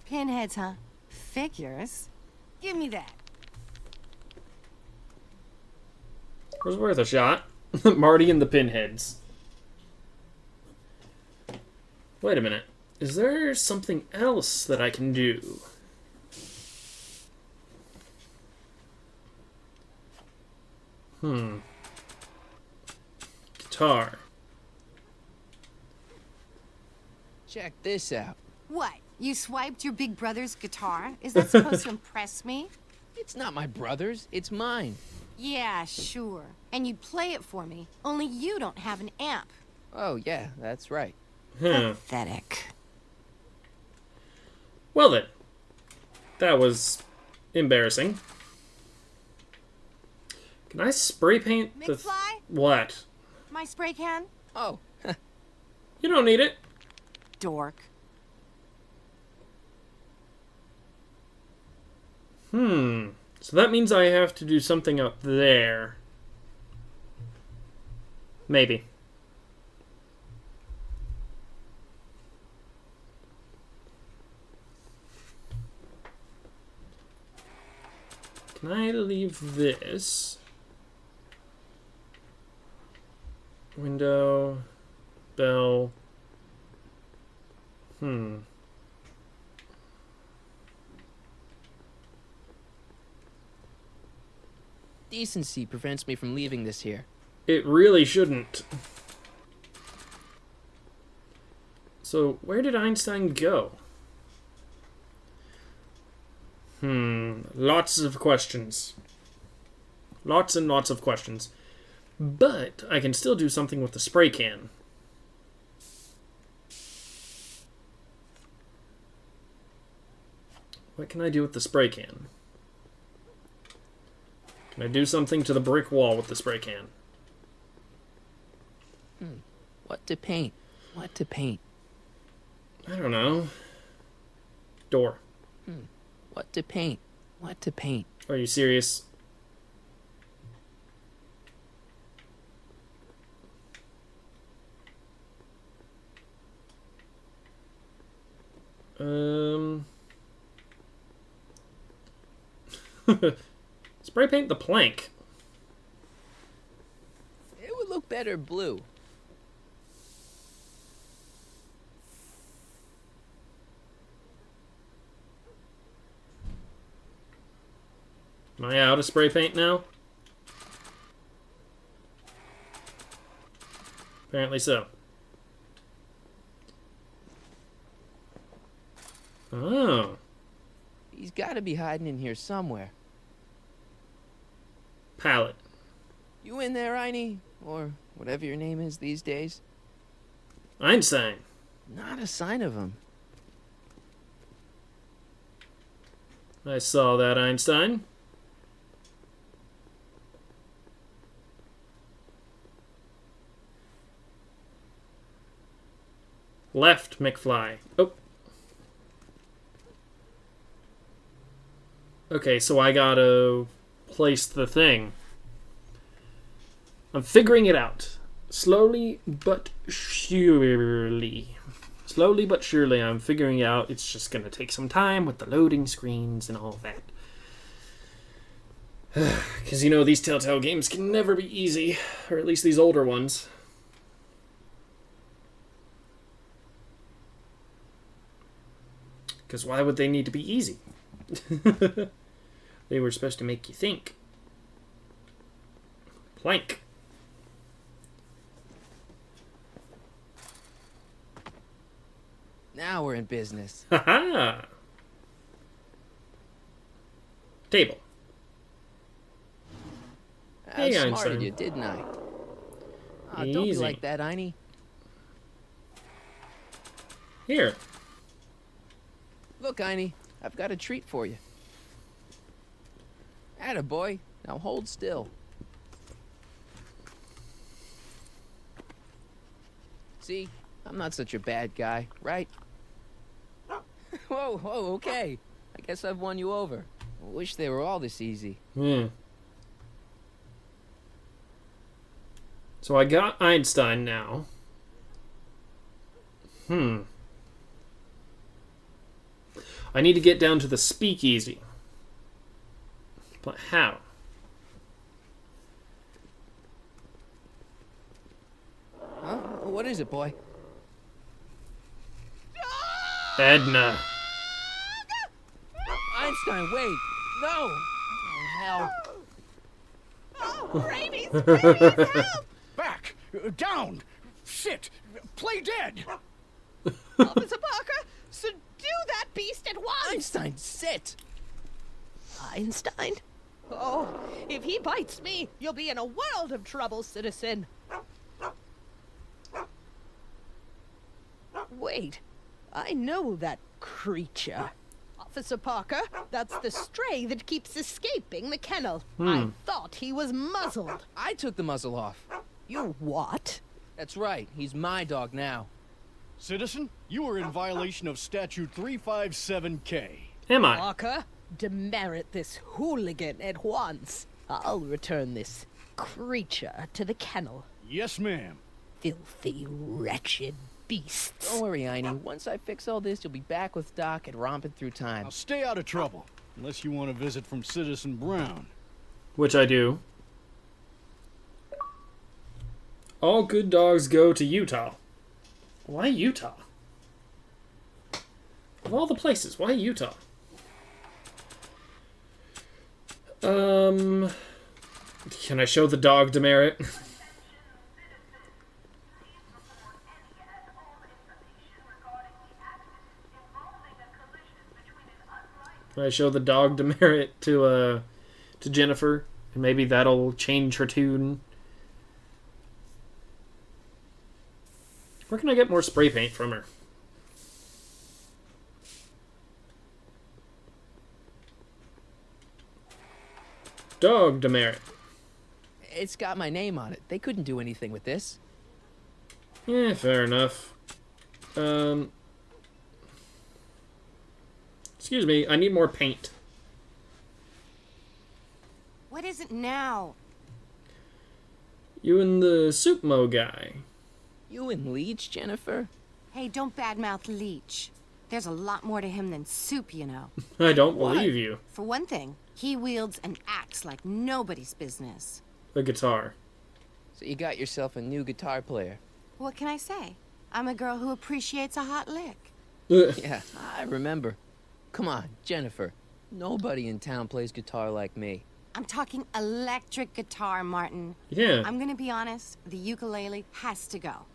Pinheads, huh? Figures? Give me that. Was worth a shot. Marty and the pinheads. Wait a minute. Is there something else that I can do? Guitar. Check this out. What? You swiped your big brother's guitar? Is that supposed to impress me? It's not my brother's, it's mine. Yeah, sure. And you'd play it for me. Only you don't have an amp. Oh, yeah, that's right. Pathetic. Well then. That was embarrassing. Can I spray paint the... McFly? What? My spray can? Oh. You don't need it. Dork. So that means I have to do something up there. Maybe. Can I leave this? Window, bell. Decency prevents me from leaving this here. It really shouldn't. So, where did Einstein go? Lots of questions. Lots and lots of questions. But I can still do something with the spray can. What can I do with the spray can? Can I do something to the brick wall with the spray can? What to paint? What to paint? I don't know. Door. What to paint? What to paint? Are you serious? Spray paint the plank. It would look better blue. Am I out of spray paint now? Apparently so. Oh. He's got to be hiding in here somewhere. Palette. You in there, Einie? Or whatever your name is these days? Einstein. Not a sign of him. I saw that, Einstein. Left, McFly. Oh. Okay, so I gotta place the thing. I'm figuring it out. Slowly but surely. Slowly but surely I'm figuring out. It's just gonna take some time with the loading screens and all that. Because, you know, these TellTale games can never be easy. Or at least these older ones. Because why would they need to be easy? They were supposed to make you think. Plank. Now we're in business. Ha-ha! Table. I Hey, outsmarted Einstein. you, didn't I? Don't be Easy. like that, Einie. Here. Look, Einie, I've got a treat for you. Attaboy. Now hold still. See? I'm not such a bad guy, right? Whoa, okay. I guess I've won you over. I wish they were all this easy. So I got Einstein now. I need to get down to the speakeasy. But how? Huh? What is it, boy? Edna. Einstein, wait! No! Oh, hell. Oh, rabies! Rabies, help! Back! Down! Sit! Play dead! Officer Parker, subdue that beast at once! Einstein, sit! Einstein? Oh, if he bites me, you'll be in a world of trouble, citizen. Wait, I know that creature. Officer Parker, that's the stray that keeps escaping the kennel. I thought he was muzzled. I took the muzzle off. You what? That's right, he's my dog now. Citizen, you are in violation of Statute 357K. Am I? Parker, Demerit this hooligan at once. I'll return this creature to the kennel. Yes, ma'am. Filthy, wretched beasts. Don't worry, Einie. Once I fix all this, you'll be back with Doc and romping through time. Now stay out of trouble, unless you want a visit from Citizen Brown. Which I do. All good dogs go to Utah. Why Utah? Of all the places, why Utah? Can I show the dog demerit? Can I show the dog demerit to Jennifer? And maybe that'll change her tune. Where can I get more spray paint from her? Dog demerit. It's got my name on it. They couldn't do anything with this. Yeah, fair enough. Excuse me, I need more paint. What is it now? You and the Soup Mo guy. You and Leech, Jennifer? Hey, don't badmouth Leech. There's a lot more to him than soup, you know. I don't believe you. For one thing, he wields an axe like nobody's business. A guitar. So you got yourself a new guitar player. What can I say? I'm a girl who appreciates a hot lick. Yeah, I remember. Come on, Jennifer. Nobody in town plays guitar like me. I'm talking electric guitar, Martin. Yeah. I'm gonna be honest, the ukulele has to go.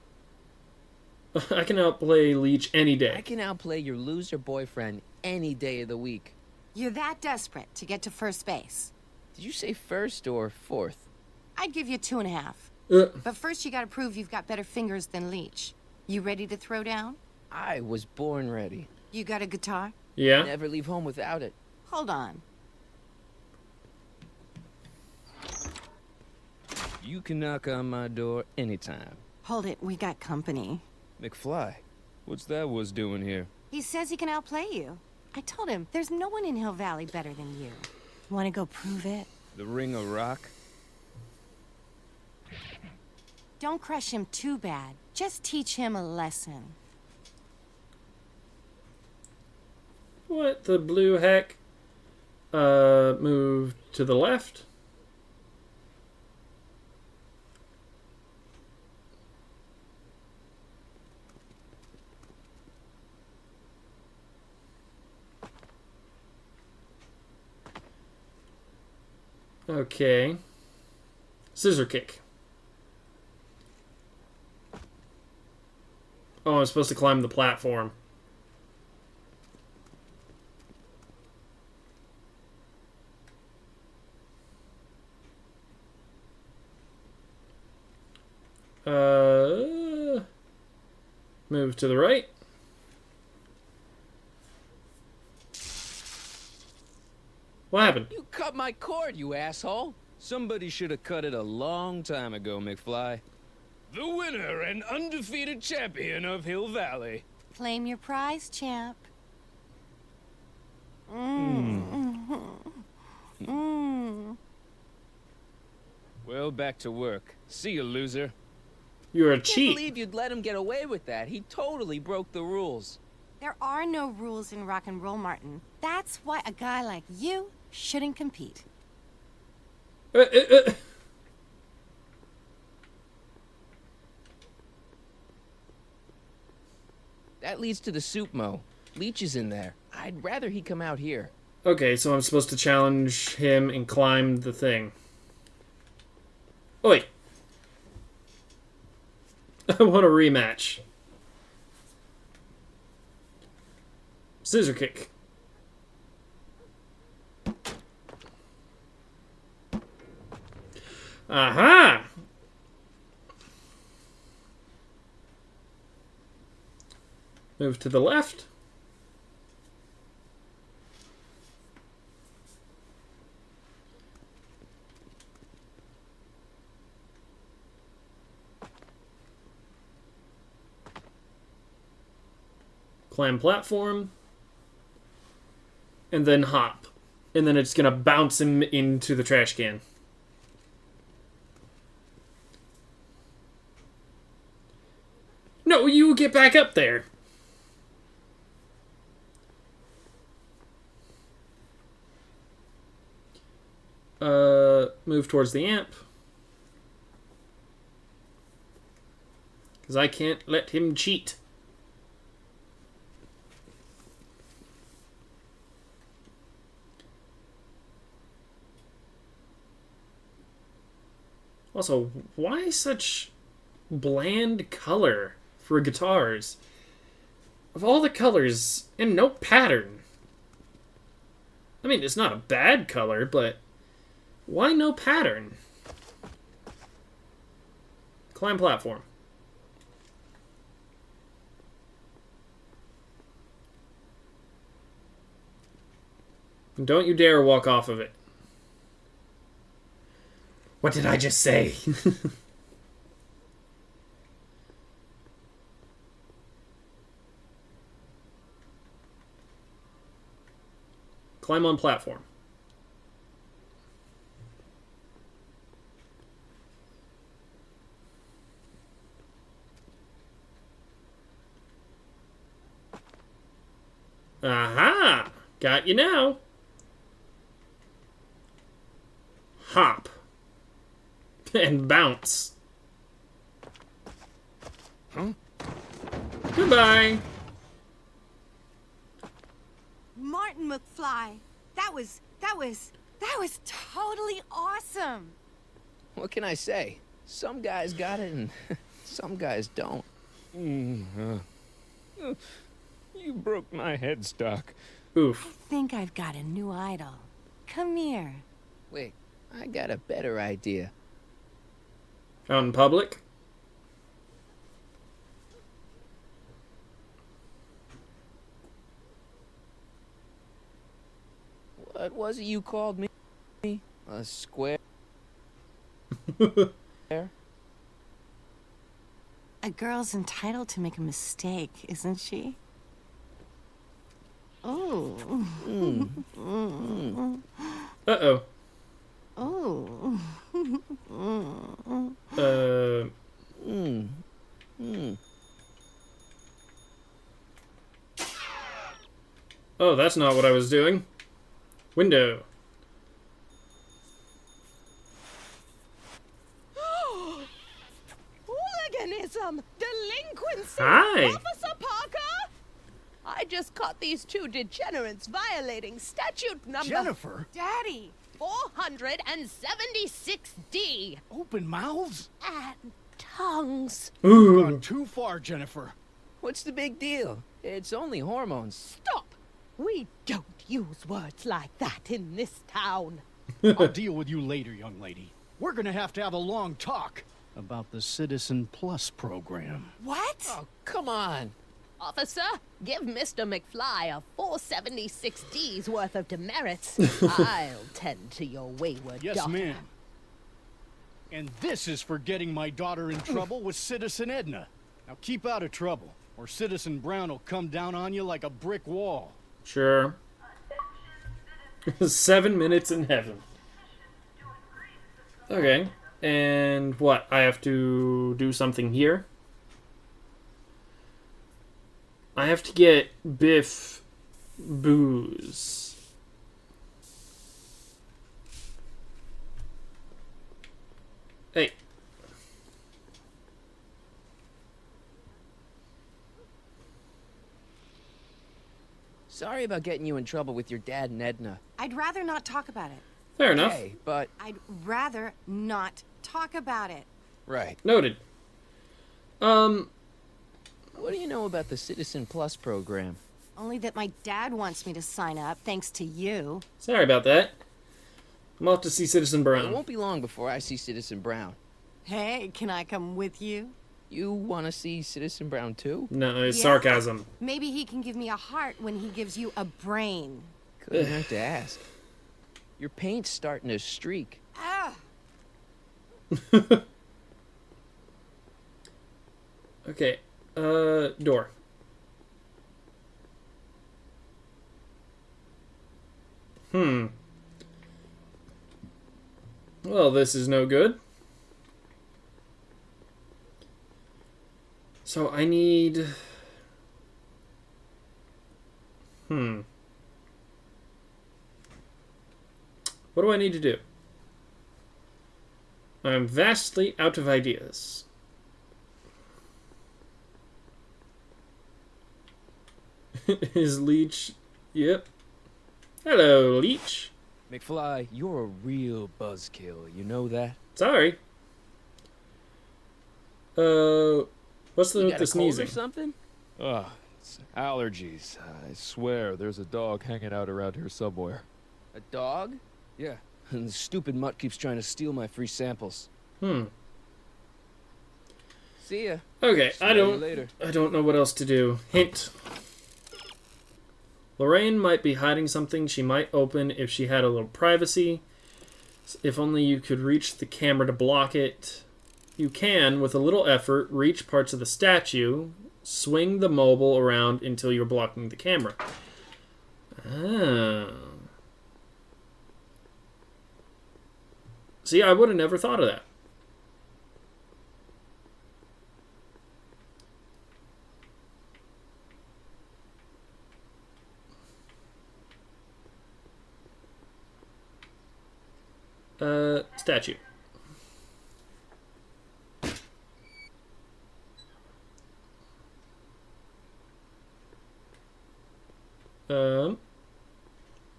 I can outplay Leech any day. I can outplay your loser boyfriend any day of the week. You're that desperate to get to first base. Did you say first or fourth? I'd give you 2.5. But first you gotta prove you've got better fingers than Leech. You ready to throw down? I was born ready. You got a guitar? Yeah. Never leave home without it. Hold on. You can knock on my door anytime. Hold it, we got company. McFly, what's that was doing here? He says he can outplay you. I told him, there's no one in Hill Valley better than you. Want to go prove it? The Ring of Rock? Don't crush him too bad. Just teach him a lesson. What the blue heck? Move to the left. Okay. Scissor kick. Oh, I'm supposed to climb the platform. Move to the right. What happened? You cut my cord, you asshole. Somebody should have cut it a long time ago, McFly. The winner and undefeated champion of Hill Valley. Claim your prize, champ. Well, back to work. See you, loser. You're a I can't cheat. believe you'd let him get away with that. He totally broke the rules. There are no rules in rock and roll, Martin. That's why a guy like you shouldn't compete. That leads to the soup mo. Leech is in there. I'd rather he come out here. Okay, so I'm supposed to challenge him and climb the thing. Oi! I want a rematch. Scissor kick. Aha! Move to the left. Climb platform. And then hop. And then it's gonna bounce him into the trash can. No, you get back up there. Move towards the amp. Because I can't let him cheat. Also, why such bland color for guitars? Of all the colors, and no pattern. I mean, it's not a bad color, but why no pattern? Climb platform. And don't you dare walk off of it. What did I just say? Climb on platform. Aha! Got you now. Hop. And bounce. Huh? Goodbye. Martin McFly, that was totally awesome. What can I say? Some guys got it and some guys don't. You broke my headstock. Oof. I think I've got a new idol. Come here. Wait, I got a better idea. Out in public? What was it you called me? A square? A girl's entitled to make a mistake, isn't she? Oh. Uh-oh. Oh. Oh, that's not what I was doing. Window. Hooliganism! Delinquency! Hi. Officer Parker! I just caught these two degenerates violating statute number... Jennifer? Daddy! 476D! Open mouths? And tongues. You've gone too far, Jennifer. What's the big deal? It's only hormones. Stop! We don't use words like that in this town. I'll deal with you later, young lady. We're gonna have to have a long talk about the Citizen Plus program. What? Oh, come on. Officer, give Mr. McFly a 476D's worth of demerits. I'll tend to your wayward Yes, daughter. ma'am. And this is for getting my daughter in trouble with Citizen Edna. Now keep out of trouble, or Citizen Brown will come down on you like a brick wall. Sure. 7 minutes in heaven. Okay. And what? I have to do something here? I have to get Biff booze. Hey. Sorry about getting you in trouble with your dad and Edna. I'd rather not talk about it. Fair enough. Okay, but... I'd rather not talk about it. Right. Noted. What do you know about the Citizen Plus program? Only that my dad wants me to sign up, thanks to you. Sorry about that. I'm off to see Citizen Brown. It won't be long before I see Citizen Brown. Hey, can I come with you? You want to see Citizen Brown too? No, it's Yeah. sarcasm. Maybe he can give me a heart when he gives you a brain. Couldn't hurt to ask. Your paint's starting to streak. Ah! Okay. Door. Well, this is no good. So I need... What do I need to do? I'm vastly out of ideas. Is Leech... Yep. Hello, Leech. McFly, you're a real buzzkill, you know that? Sorry. What's You the got the a cold or sneezing? something? Ugh, it's allergies. I swear there's a dog hanging out around here somewhere. A dog? Yeah, and the stupid mutt keeps trying to steal my free samples. See ya. Okay, Smell you later. I don't know what else to do. Hint. Lorraine might be hiding something she might open if she had a little privacy. If only you could reach the camera to block it. You can, with a little effort, reach parts of the statue. Swing the mobile around until you're blocking the camera. Oh. See, I would have never thought of that. Statue.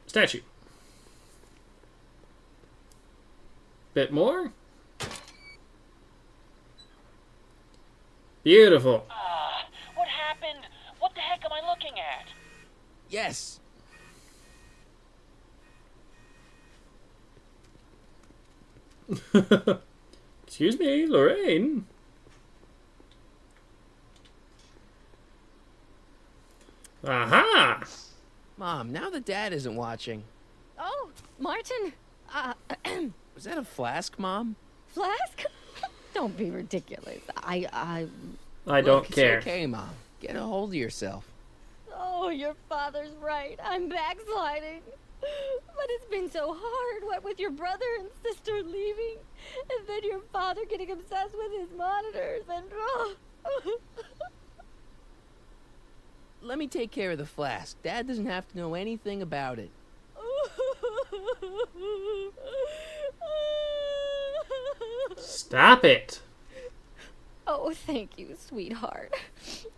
Statue. Bit more. Beautiful. What happened? What the heck am I looking at? Yes. Excuse me, Lorraine. Aha! Mom, now that Dad isn't watching. Oh, Martin. Was that a flask, Mom? Flask? Don't be ridiculous. I Look, don't care. It's okay, Mom. Get a hold of yourself. Oh, your father's right. I'm backsliding. But it's been so hard, what with your brother and sister leaving, and then your father getting obsessed with his monitors, and Let me take care of the flask. Dad doesn't have to know anything about it. Stop it. Oh, thank you, sweetheart.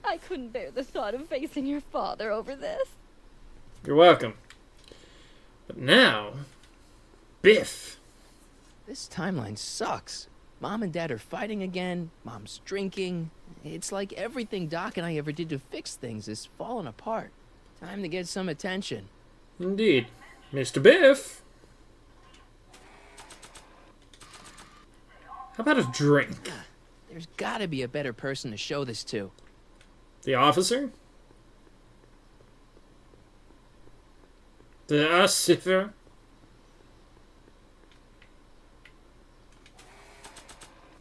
I couldn't bear the thought of facing your father over this. You're welcome. But now, Biff. This timeline sucks. Mom and Dad are fighting again. Mom's drinking. It's like everything Doc and I ever did to fix things is falling apart. Time to get some attention. Indeed. Mr. Biff. How about a drink? There's gotta be a better person to show this to. The officer? The officer?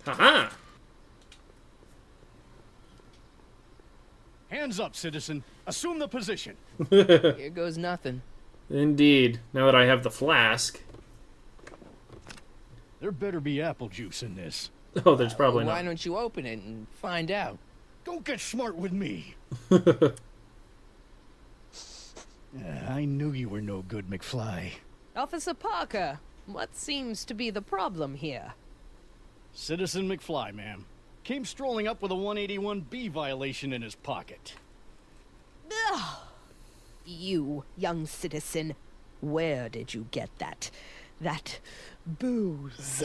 Haha! Hands up, citizen. Assume the position. Here goes nothing. Indeed. Now that I have the flask. There better be apple juice in this. Oh, there's probably Why not. don't you open it and find out? Don't get smart with me. I knew you were no good, McFly. Officer Parker, what seems to be the problem here? Citizen McFly, ma'am. Came strolling up with a 181B violation in his pocket. Ugh. You, young citizen, where did you get that booze?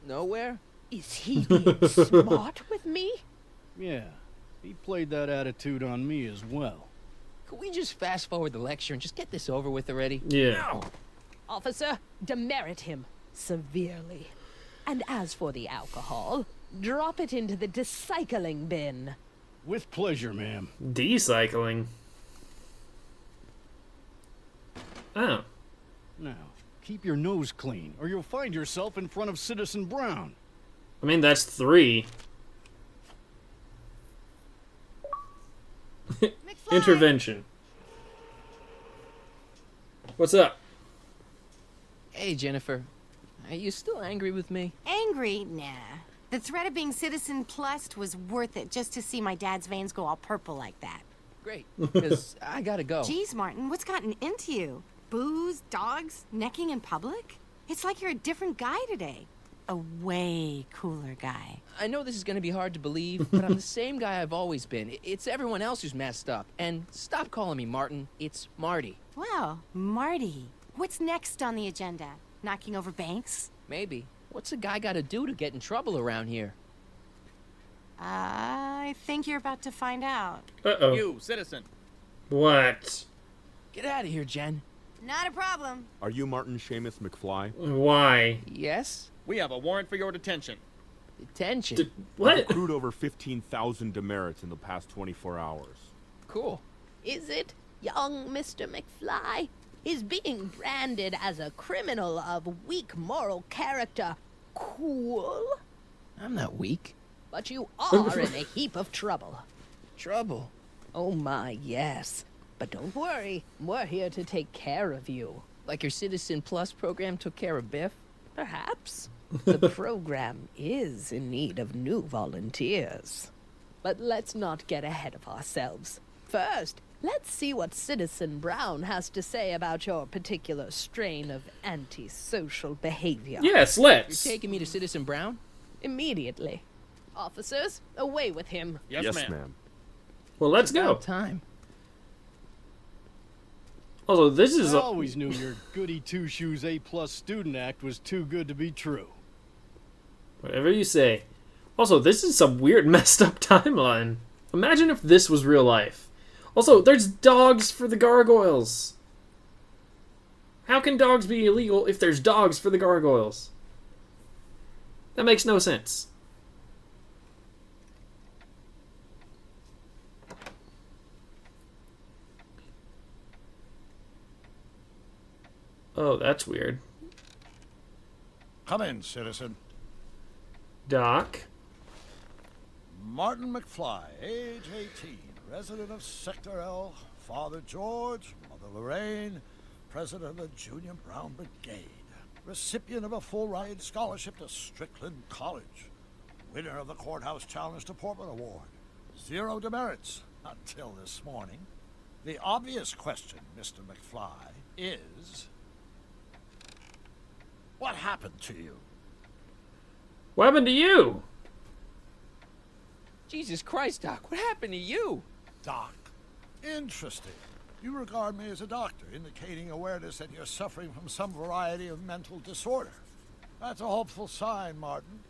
Nowhere? Is he being smart with me? Yeah, he played that attitude on me as well. Could we just fast forward the lecture and just get this over with already? Yeah. No. Officer, demerit him severely. And as for the alcohol, drop it into the recycling bin. With pleasure, ma'am. Decycling. Oh. Now, keep your nose clean, or you'll find yourself in front of Citizen Brown. I mean, that's 3. Intervention. What's up? Hey, Jennifer. Are you still angry with me? Angry? Nah. The threat of being Citizen Plus was worth it just to see my dad's veins go all purple like that. Great, because I gotta go. Jeez, Martin, what's gotten into you? Booze, dogs, necking in public? It's like you're a different guy today. A way cooler guy. I know this is gonna be hard to believe, but I'm the same guy I've always been. It's everyone else who's messed up. And stop calling me Martin. It's Marty. Wow, Marty. What's next on the agenda? Knocking over banks? Maybe. What's a guy gotta do to get in trouble around here? I think you're about to find out. Uh-oh. You, citizen. What? Get out of here, Jen. Not a problem. Are you Martin Seamus McFly? Why? Yes? We have a warrant for your detention. Detention? What? I've accrued over 15,000 demerits in the past 24 hours. Cool. Is it, young Mr. McFly? Is being branded as a criminal of weak moral character cool? I'm not weak. But you are in a heap of trouble. Trouble? Oh my, yes. But don't worry, we're here to take care of you. Like your Citizen Plus program took care of Biff? Perhaps. The program is in need of new volunteers. But let's not get ahead of ourselves. First, let's see what Citizen Brown has to say about your particular strain of antisocial behavior. Yes, let's. You're taking me to Citizen Brown? Immediately. Officers, away with him. Yes, ma'am. Well, let's go. About time. Also, this is I always knew your goody two-shoes A+ student act was too good to be true. Whatever you say. Also, this is some weird messed up timeline. Imagine if this was real life. Also, there's dogs for the gargoyles. How can dogs be illegal if there's dogs for the gargoyles? That makes no sense. Oh, that's weird. Come in, citizen. Doc? Martin McFly, age 18, resident of Sector L, Father George, Mother Lorraine, president of the Junior Brown Brigade, recipient of a full-ride scholarship to Strickland College, winner of the Courthouse Challenge to Portman Award, 0 demerits until this morning. The obvious question, Mr. McFly, is... what happened to you? What happened to you? Jesus Christ, Doc, what happened to you? Doc, interesting. You regard me as a doctor, indicating awareness that you're suffering from some variety of mental disorder. That's a hopeful sign, Martin.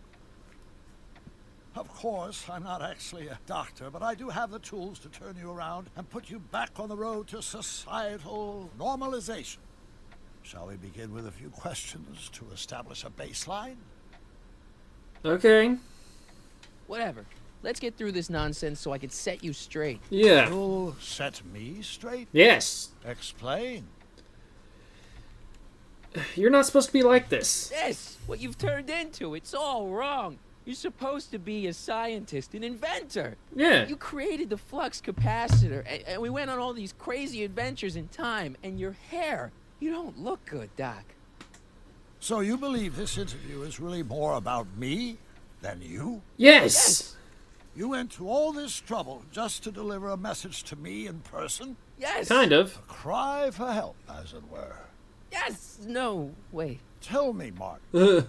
Of course, I'm not actually a doctor, but I do have the tools to turn you around and put you back on the road to societal normalization. Shall we begin with a few questions to establish a baseline? Okay. Whatever. Let's get through this nonsense so I can set you straight. Yeah. You'll set me straight? Yes. Explain. You're not supposed to be like this. Yes, what you've turned into, it's all wrong. You're supposed to be a scientist, an inventor. Yeah. You created the flux capacitor, and we went on all these crazy adventures in time, and your hair, you don't look good, Doc. So you believe this interview is really more about me than you? Yes. You went to all this trouble just to deliver a message to me in person? Yes. Kind of. A cry for help, as it were. Yes. No. Wait. Tell me, Martin.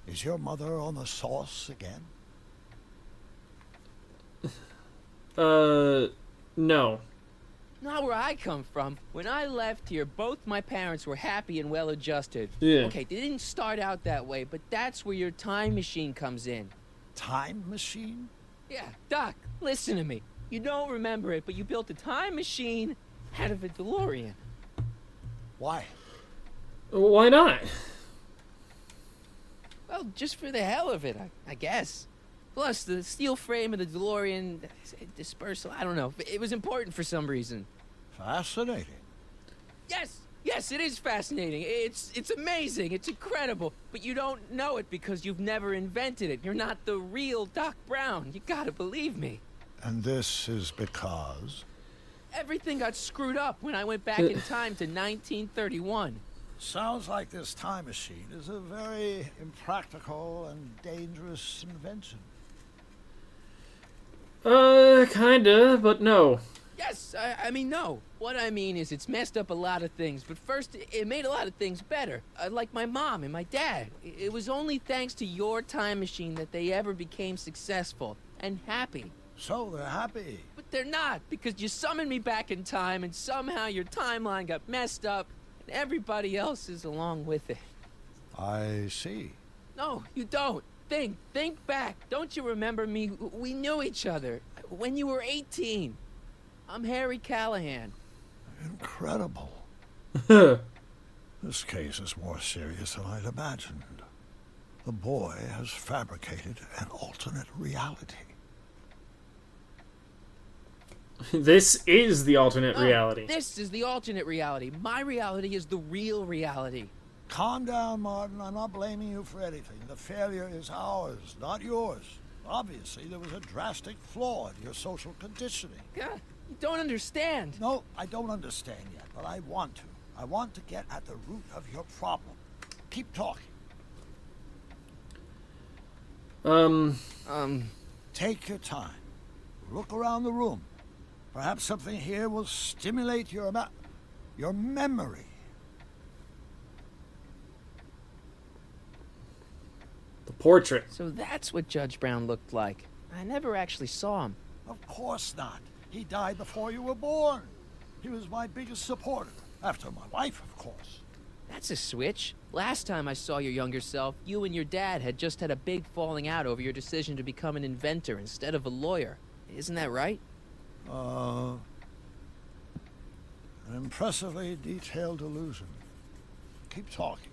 Is your mother on the sauce again? No. Not where I come from. When I left here, both my parents were happy and well-adjusted. Yeah. Okay, they didn't start out that way, but that's where your time machine comes in. Time machine? Yeah, Doc, listen to me. You don't remember it, but you built a time machine out of a DeLorean. Why? Why not? Well, just for the hell of it, I guess. Plus, the steel frame of the DeLorean, dispersal, I don't know. It was important for some reason. Fascinating. Yes, it is fascinating. It's amazing. It's incredible. But you don't know it because you've never invented it. You're not the real Doc Brown. You gotta believe me. And this is because? Everything got screwed up when I went back in time to 1931. Sounds like this time machine is a very impractical and dangerous invention. Kinda, but no. Yes, I mean, no. What I mean is it's messed up a lot of things, but first, it made a lot of things better. Like my mom and my dad. It was only thanks to your time machine that they ever became successful and happy. So they're happy. But they're not, because you summoned me back in time, and somehow your timeline got messed up, and everybody else is along with it. I see. No, you don't. Think back. Don't you remember me? We knew each other when you were 18. I'm Harry Callahan. Incredible. This case is more serious than I'd imagined. The boy has fabricated an alternate reality. This is the alternate reality. This is the alternate reality. My reality is the real reality. Calm down, Martin. I'm not blaming you for anything. The failure is ours, not yours. Obviously, there was a drastic flaw in your social conditioning. God, you don't understand. No, I don't understand yet, but I want to. I want to get at the root of your problem. Keep talking. Take your time. Look around the room. Perhaps something here will stimulate your memory. The portrait. So that's what Judge Brown looked like. I never actually saw him. Of course not. He died before you were born. He was my biggest supporter. After my wife, of course. That's a switch. Last time I saw your younger self, you and your dad had just had a big falling out over your decision to become an inventor instead of a lawyer. Isn't that right? An impressively detailed illusion. Keep talking.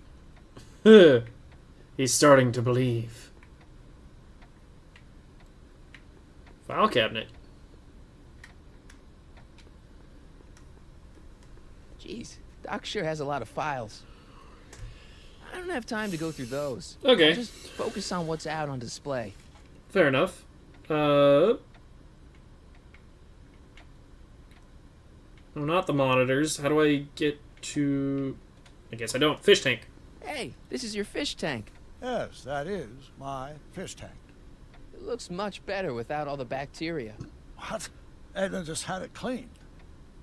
He's starting to believe. File cabinet. Jeez, Doc sure has a lot of files. I don't have time to go through those. Okay. I'll just focus on what's out on display. Fair enough. Not the monitors. How do I get to... I guess I don't. Fish tank. Hey, this is your fish tank. Yes, that is my fish tank. It looks much better without all the bacteria. What? Edna just had it cleaned.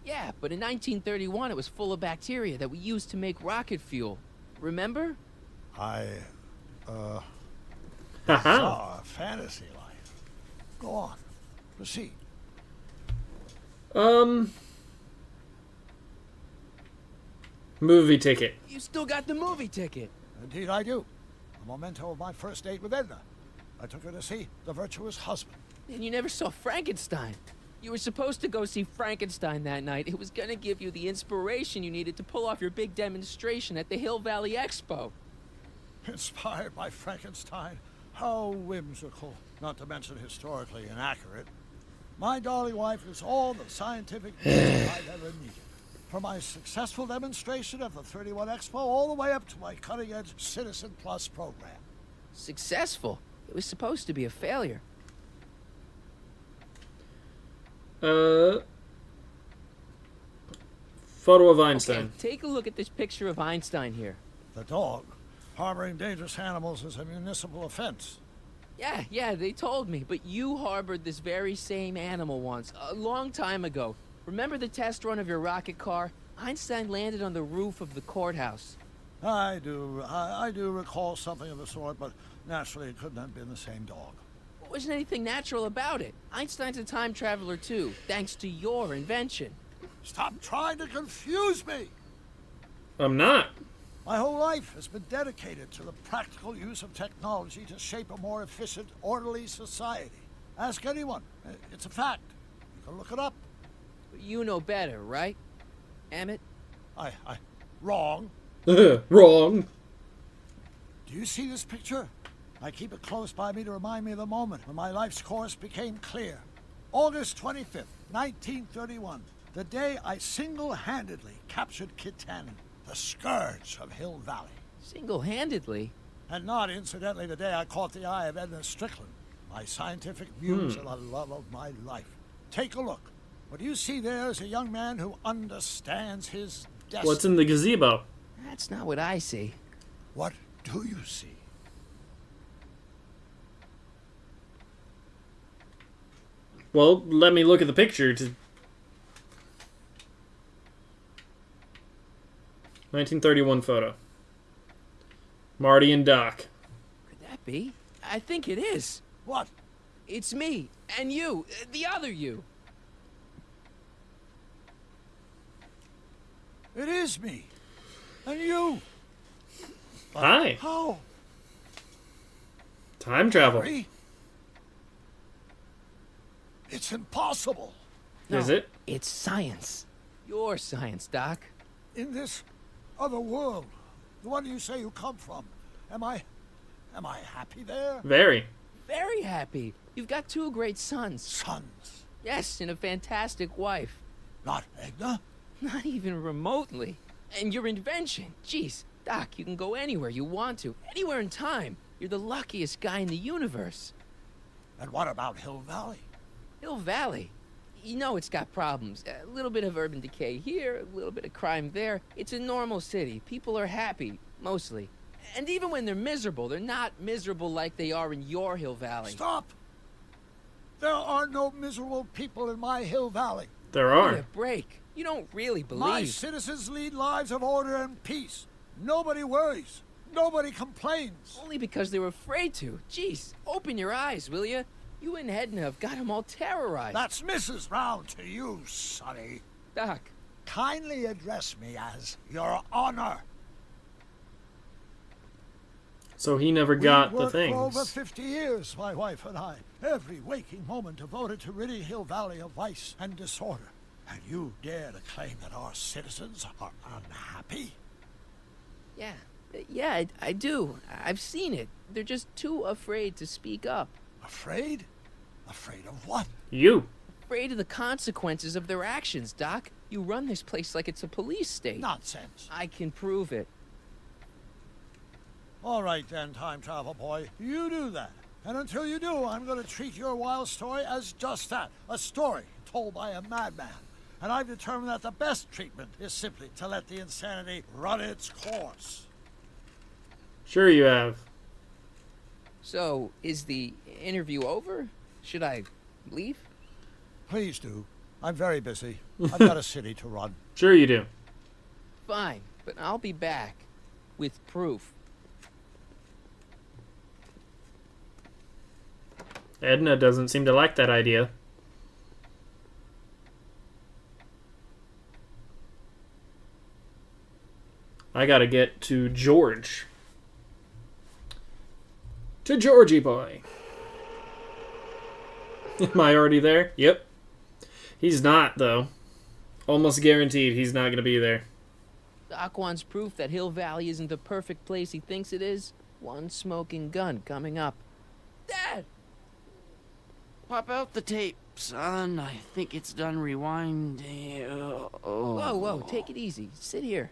Yeah, but in 1931 it was full of bacteria that we used to make rocket fuel. Remember? Saw a fantasy life. Go on. Proceed. Movie ticket. You still got the movie ticket. Indeed I do. A memento of my first date with Edna. I took her to see The Virtuous Husband. And you never saw Frankenstein. You were supposed to go see Frankenstein that night. It was gonna give you the inspiration you needed to pull off your big demonstration at the Hill Valley Expo. Inspired by Frankenstein? How whimsical. Not to mention historically inaccurate. My darling wife is all the scientific reason I've ever needed. From my successful demonstration at the 31 Expo all the way up to my cutting-edge Citizen Plus program. Successful? It was supposed to be a failure. Photo of Einstein. Okay, take a look at this picture of Einstein here. The dog. Harboring dangerous animals is a municipal offense. Yeah, they told me, but you harbored this very same animal once, a long time ago. Remember the test run of your rocket car? Einstein landed on the roof of the courthouse. I do recall something of the sort, but naturally it couldn't have been the same dog. There wasn't anything natural about it. Einstein's a time traveler too, thanks to your invention. Stop trying to confuse me! I'm not. My whole life has been dedicated to the practical use of technology to shape a more efficient, orderly society. Ask anyone. It's a fact. You can look it up. But you know better, right, Emmett? Wrong. Wrong. Do you see this picture? I keep it close by me to remind me of the moment when my life's course became clear. August 25th, 1931. The day I single-handedly captured Kit Tannen, the scourge of Hill Valley. Single-handedly? And not, incidentally, the day I caught the eye of Edna Strickland, my scientific muse and the love of my life. Take a look. What you see there is a young man who understands his destiny. What's in the gazebo? That's not what I see. What do you see? Well, let me look at the picture to... 1931 photo. Marty and Doc. Could that be? I think it is. What? It's me and you, the other you. It is me. And you. But Hi. How? Time travel. Harry? It's impossible. Is it? It's science. Your science, Doc. In this other world, the one you say you come from, am I happy there? Very. Very happy. You've got 2 great sons. Sons? Yes, and a fantastic wife. Not Edna? Not even remotely. And your invention. Jeez, Doc, you can go anywhere you want to. Anywhere in time. You're the luckiest guy in the universe. And what about Hill Valley? Hill Valley? You know it's got problems. A little bit of urban decay here, a little bit of crime there. It's a normal city. People are happy, mostly. And even when they're miserable, they're not miserable like they are in your Hill Valley. Stop! There are no miserable people in my Hill Valley. There Give are. me a break. You don't really believe. My citizens lead lives of order and peace. Nobody worries. Nobody complains. Only because they were afraid to. Jeez, open your eyes, will you? You and Edna have got them all terrorized. That's Mrs. Brown to you, Sonny. Doc. Kindly address me as Your Honor. So he never got We the worked for over things. 50 years, my wife and I. Every waking moment devoted to ridding Hill Valley of vice and disorder. And you dare to claim that our citizens are unhappy? Yeah, I do. I've seen it. They're just too afraid to speak up. Afraid? Afraid of what? You. Afraid of the consequences of their actions, Doc. You run this place like it's a police state. Nonsense. I can prove it. All right then, time travel boy. You do that. And until you do, I'm going to treat your wild story as just that. A story told by a madman. And I've determined that the best treatment is simply to let the insanity run its course. Sure you have. So, is the interview over? Should I leave? Please do. I'm very busy. I've got a city to run. Sure you do. Fine, but I'll be back. With proof. Edna doesn't seem to like that idea. I gotta get to George. To Georgie boy. Am I already there? Yep. He's not, though. Almost guaranteed he's not gonna be there. Doc wants proof that Hill Valley isn't the perfect place he thinks it is. One smoking gun coming up. Dad! Pop out the tape, son. I think it's done rewinding. Whoa, take it easy. Sit here.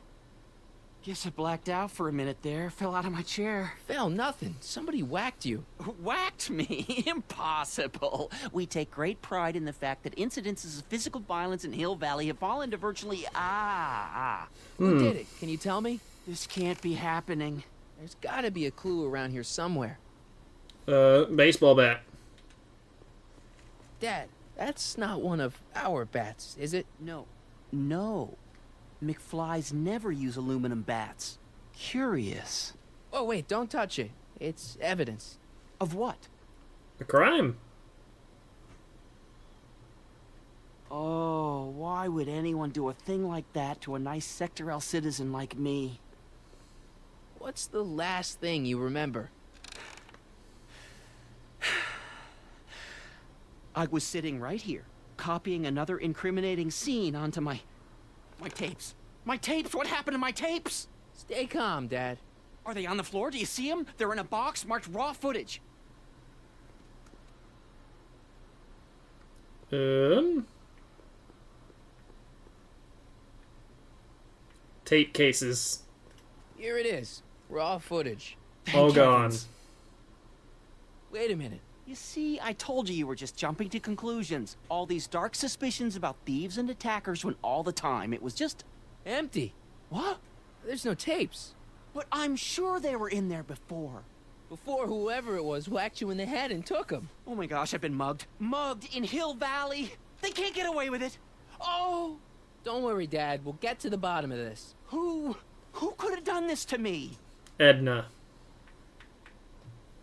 Guess I blacked out for a minute there. Fell out of my chair. Fell nothing. Somebody whacked you. Whacked me? Impossible. We take great pride in the fact that incidences of physical violence in Hill Valley have fallen to virtually... Who did it? Can you tell me? This can't be happening. There's gotta be a clue around here somewhere. Baseball bat. Dad, that's not one of our bats, is it? No. McFlys never use aluminum bats. Curious. Oh, wait, don't touch it. It's evidence. Of what? A crime. Oh, why would anyone do a thing like that to a nice Sector L citizen like me? What's the last thing you remember? I was sitting right here, copying another incriminating scene onto my tapes. My tapes! What happened to my tapes? Stay calm, Dad. Are they on the floor? Do you see them? They're in a box marked raw footage. Tape cases. Here it is. Raw footage. All gone. Wait a minute. You see, I told you were just jumping to conclusions. All these dark suspicions about thieves and attackers when all the time it was just... Empty. What? There's no tapes. But I'm sure they were in there before. Before whoever it was whacked you in the head and took them. Oh my gosh, I've been mugged. Mugged in Hill Valley. They can't get away with it. Oh! Don't worry, Dad. We'll get to the bottom of this. Who could have done this to me? Edna.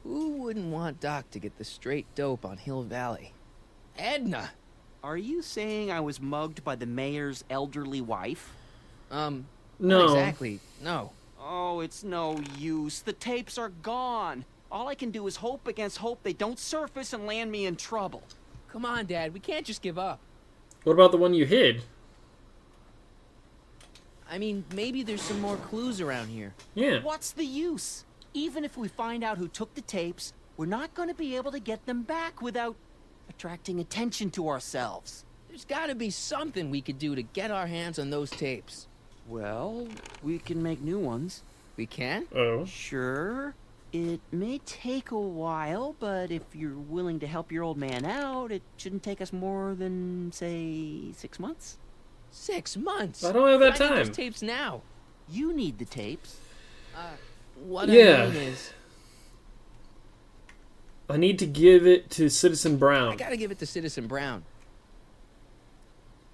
Who wouldn't want Doc to get the straight dope on Hill Valley? Edna! Are you saying I was mugged by the mayor's elderly wife? No. No. Not exactly. No. Oh, it's no use. The tapes are gone. All I can do is hope against hope they don't surface and land me in trouble. Come on, Dad. We can't just give up. What about the one you hid? I mean, maybe there's some more clues around here. Yeah. What's the use? Even if we find out who took the tapes, we're not going to be able to get them back without attracting attention to ourselves. There's gotta be something we could do to get our hands on those tapes. Well, we can make new ones. We can? Oh. Sure. It may take a while, but if you're willing to help your old man out, it shouldn't take us more than, say, 6 months. 6 months? I don't have that I need time. those tapes now. You need the tapes. What Yeah. I mean is, I need to give it to Citizen Brown. I gotta give it to Citizen Brown.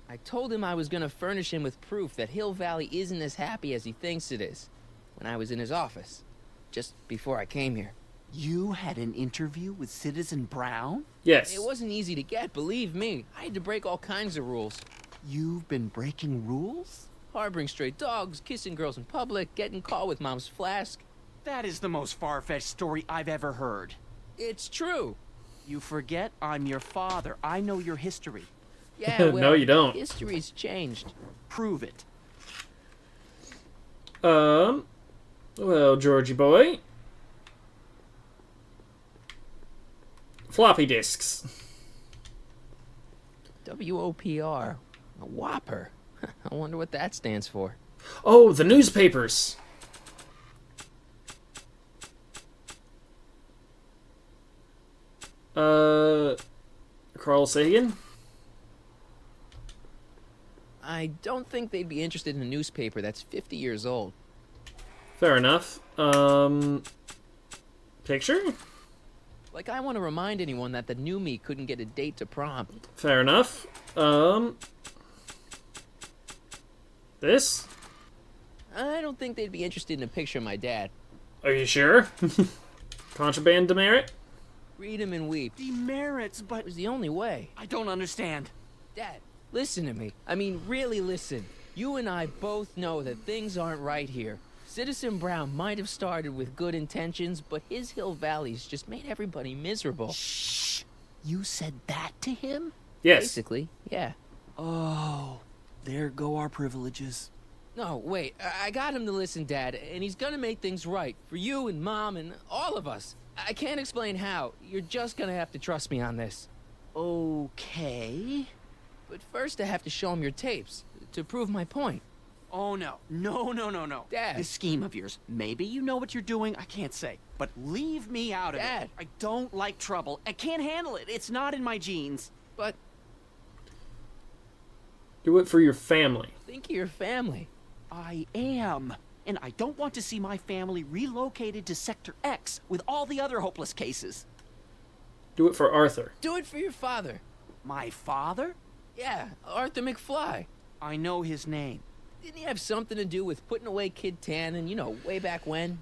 I told him I was gonna furnish him with proof that Hill Valley isn't as happy as he thinks it is when I was in his office, just before I came here. You had an interview with Citizen Brown? Yes. It wasn't easy to get, believe me. I had to break all kinds of rules. You've been breaking rules? Harboring stray dogs, kissing girls in public, getting caught with Mom's flask. That is the most far-fetched story I've ever heard. It's true. You forget I'm your father. I know your history. Yeah, well, No, you don't. History's changed. Prove it. Well, Georgie boy. Floppy disks. WOPR. A Whopper. I wonder what that stands for. Oh, the newspapers. Carl Sagan? I don't think they'd be interested in a newspaper that's 50 years old. Fair enough. Picture? Like, I want to remind anyone that the new me couldn't get a date to prom. Fair enough. This? I don't think they'd be interested in a picture of my dad. Are you sure? Contraband demerit? Read him and weep. Demerits, but It was the only way. I don't understand. Dad, listen to me. I mean, really listen. You and I both know that things aren't right here. Citizen Brown might have started with good intentions, but his Hill Valley's just made everybody miserable. Shh! You said that to him? Yes. Basically, yeah. Oh, there go our privileges. No, wait. I got him to listen, Dad, and he's gonna make things right for you and Mom and all of us. I can't explain how. You're just gonna have to trust me on this. Okay. But first I have to show him your tapes to prove my point. Oh, no. No. Dad. This scheme of yours, maybe you know what you're doing, I can't say. But leave me out of Dad. it. I don't like trouble. I can't handle it. It's not in my genes. But Do it for your family. think of your family. I am. And I don't want to see my family relocated to Sector X with all the other hopeless cases. Do it for Arthur. Do it for your father. My father? Yeah, Arthur McFly. I know his name. Didn't he have something to do with putting away Kid Tannen, you know, way back when?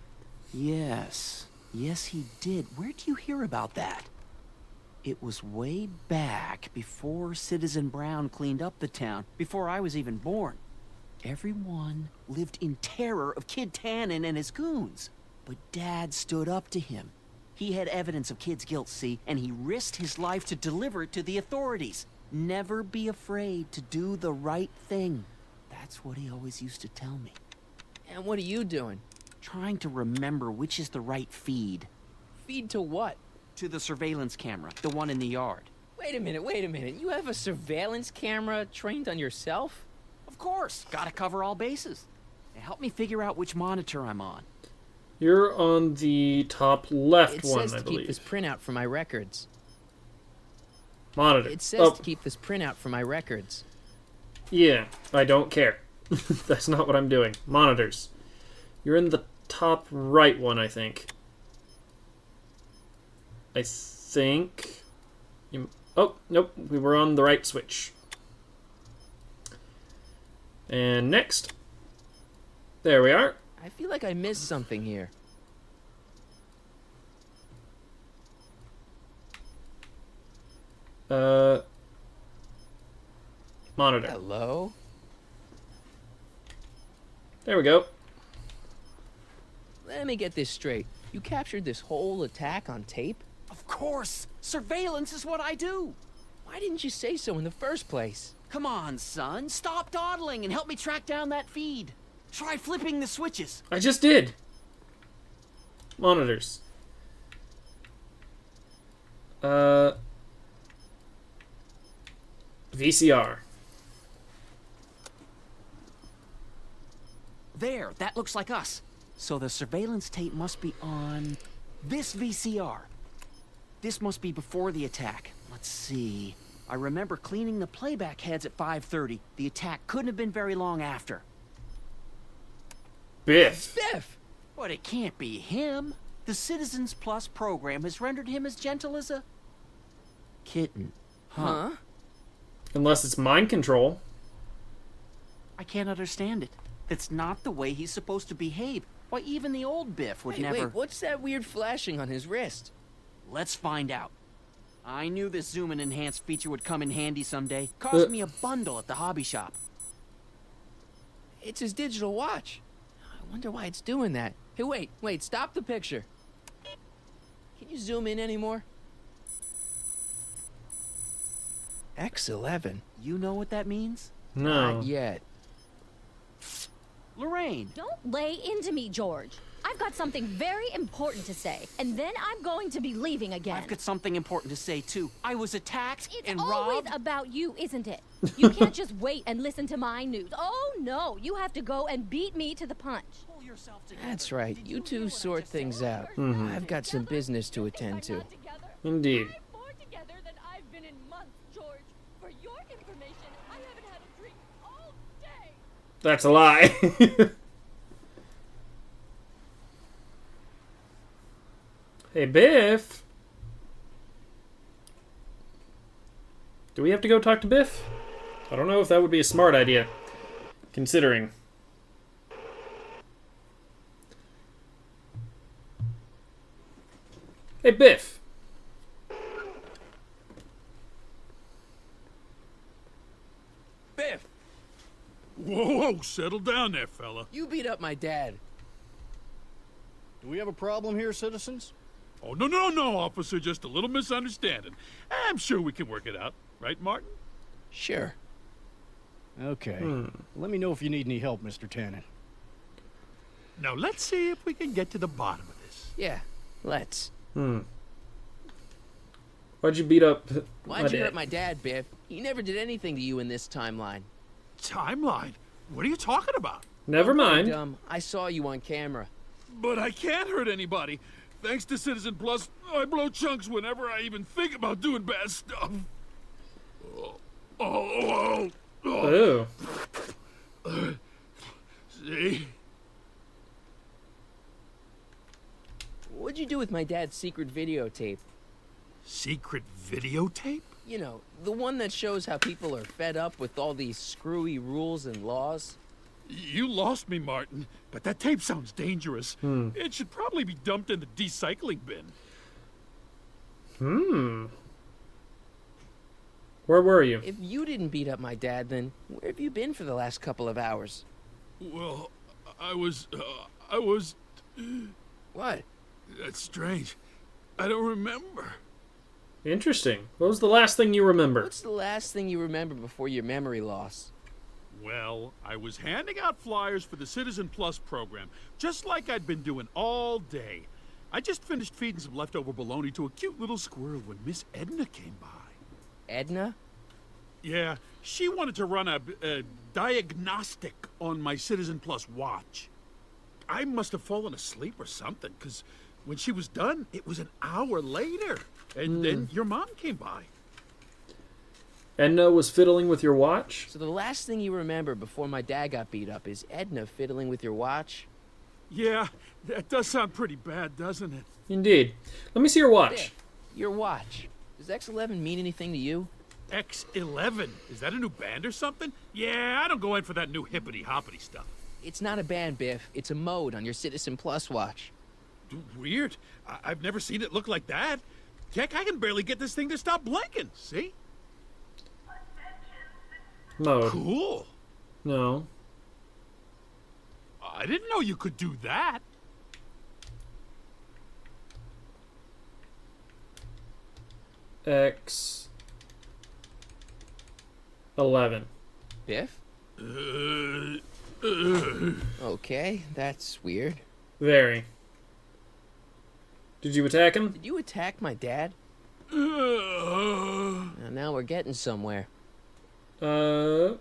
Yes. Yes, he did. Where'd you hear about that? It was way back before Citizen Brown cleaned up the town, before I was even born. Everyone lived in terror of Kid Tannen and his goons. But Dad stood up to him. He had evidence of Kid's guilt, see, and he risked his life to deliver it to the authorities. Never be afraid to do the right thing. That's what he always used to tell me. And what are you doing? Trying to remember which is the right feed. Feed to what? To the surveillance camera, the one in the yard. Wait a minute. You have a surveillance camera trained on yourself? Of course, gotta cover all bases. Now help me figure out which monitor I'm on. You're on the top left It one, says I to believe. keep this printout for my records. Monitor. It says Oh, to keep this printout for my records. yeah. I don't care. That's not what I'm doing. Monitors. You're in the top right one, I think. I think... Oh, nope. We were on the right switch. And next. There we are. I feel like I missed something here. Monitor. Hello? There we go. Let me get this straight. You captured this whole attack on tape? Of course! Surveillance is what I do! Why didn't you say so in the first place? Come on, son. Stop dawdling and help me track down that feed. Try flipping the switches. I just did. Monitors. VCR. There, that looks like us. So the surveillance tape must be on this VCR. This must be before the attack. Let's see. I remember cleaning the playback heads at 5:30. The attack couldn't have been very long after. Biff. Biff! But it can't be him. The Citizens Plus program has rendered him as gentle as a kitten. Huh? Unless it's mind control. I can't understand it. That's not the way he's supposed to behave. Why, even the old Biff would never... Wait, what's that weird flashing on his wrist? Let's find out. I knew this zoom and enhance feature would come in handy someday. Cost me a bundle at the hobby shop. It's his digital watch. I wonder why it's doing that. Hey, wait, stop the picture. Can you zoom in anymore? X11. You know what that means? No. Not yet. Lorraine. Don't lay into me, George. I've got something very important to say, and then I'm going to be leaving again. I've got something important to say, too. I was attacked and It's always robbed. about you, isn't it? You can't just wait and listen to my news. Oh, no. You have to go and beat me to the punch. Pull yourself together. That's right. You two sort things out. I've got some business to attend to. Indeed. I'm more together than I've been in months, George. For your information, I haven't had a drink all day. That's a lie. Hey, Biff. Do we have to go talk to Biff? I don't know if that would be a smart idea, considering. Hey, Biff. Biff! Whoa, settle down there, fella. You beat up my dad. Do we have a problem here, citizens? Oh, no, officer. Just a little misunderstanding. I'm sure we can work it out. Right, Martin? Sure. Okay. Let me know if you need any help, Mr. Tannen. Now, let's see if we can get to the bottom of this. Yeah, let's. Why'd you beat up Why'd you hurt my dad, Biff? He never did anything to you in this timeline. Timeline? What are you talking about? Never mind. Dumb. I saw you on camera. But I can't hurt anybody. Thanks to Citizen Plus, I blow chunks whenever I even think about doing bad stuff. Oh. Ew. See? What'd you do with my dad's secret videotape? Secret videotape? You know, the one that shows how people are fed up with all these screwy rules and laws. You lost me, Martin, but that tape sounds dangerous. It should probably be dumped in the recycling bin. Where were you? If you didn't beat up my dad, then where have you been for the last couple of hours? Well, I was... What? That's strange. I don't remember. Interesting. What was the last thing you remember? What's the last thing you remember before your memory loss? Well, I was handing out flyers for the Citizen Plus program, just like I'd been doing all day. I just finished feeding some leftover bologna to a cute little squirrel when Miss Edna came by. Edna? Yeah, she wanted to run a diagnostic on my Citizen Plus watch. I must have fallen asleep or something, because when she was done, it was an hour later. And then your mom came by. Edna was fiddling with your watch? So the last thing you remember before my dad got beat up is Edna fiddling with your watch? Yeah, that does sound pretty bad, doesn't it? Indeed. Let me see your watch. Biff, your watch. Does X11 mean anything to you? X11? Is that a new band or something? Yeah, I don't go in for that new hippity-hoppity stuff. It's not a band, Biff. It's a mode on your Citizen Plus watch. Weird. I've never seen it look like that. Heck, I can barely get this thing to stop blinking. See? Mode. Cool. No. I didn't know you could do that. X11. Biff? Okay, that's weird. Very. Did you attack him? Did you attack my dad? Now we're getting somewhere. Could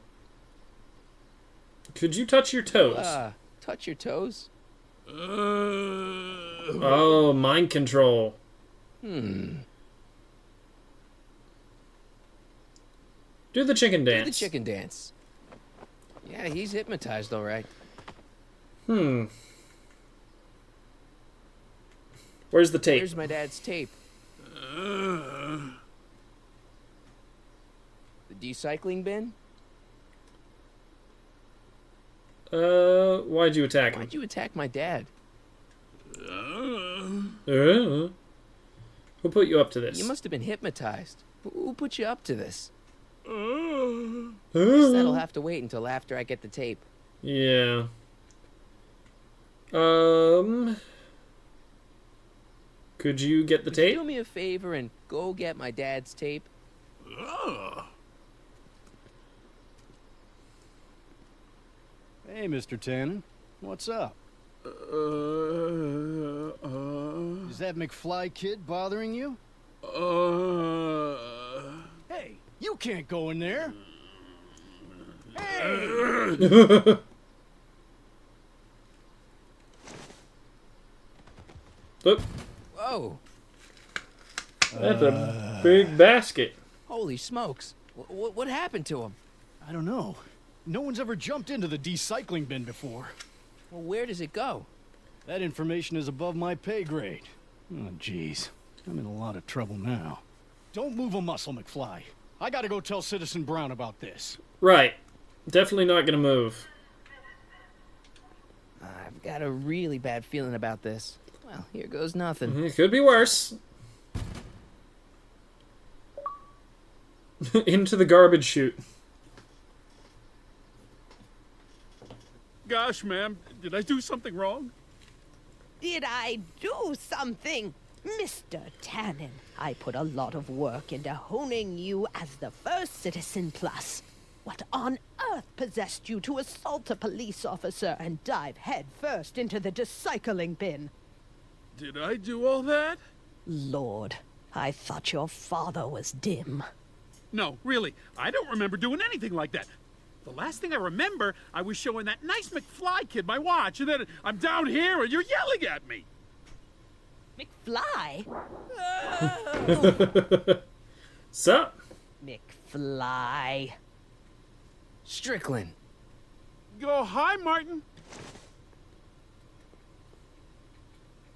you touch your toes? Touch your toes? Oh, mind control. Hmm. Do the chicken dance. Do the chicken dance. Yeah, he's hypnotized, all right. Where's the tape? Here's my dad's tape. The decycling bin? Why'd you attack him? Why'd you attack my dad? Who put you up to this? You must have been hypnotized. Who put you up to this? Uh. That'll have to wait until after I get the tape. Yeah. Could you get the tape? Do me a favor and go get my dad's tape. Hey, Mr. Tannen. What's up? Is that McFly kid bothering you? Hey, you can't go in there. Hey! Look. Whoa. That's a big basket. Holy smokes. What happened to him? I don't know. No one's ever jumped into the decycling bin before. Well, where does it go? That information is above my pay grade. Oh, jeez. I'm in a lot of trouble now. Don't move a muscle, McFly. I gotta go tell Citizen Brown about this. Right. Definitely not gonna move. I've got a really bad feeling about this. Well, here goes nothing. It could be worse. Into the garbage chute. Gosh, ma'am, did I do something wrong? Did I do something? Mr. Tannen, I put a lot of work into honing you as the first Citizen Plus. What on earth possessed you to assault a police officer and dive head first into the decycling bin? Did I do all that? Lord, I thought your father was dim. No, really, I don't remember doing anything like that. The last thing I remember, I was showing that nice McFly kid my watch, and then I'm down here and you're yelling at me. McFly? Sup? McFly. Strickland. Oh, hi, Martin.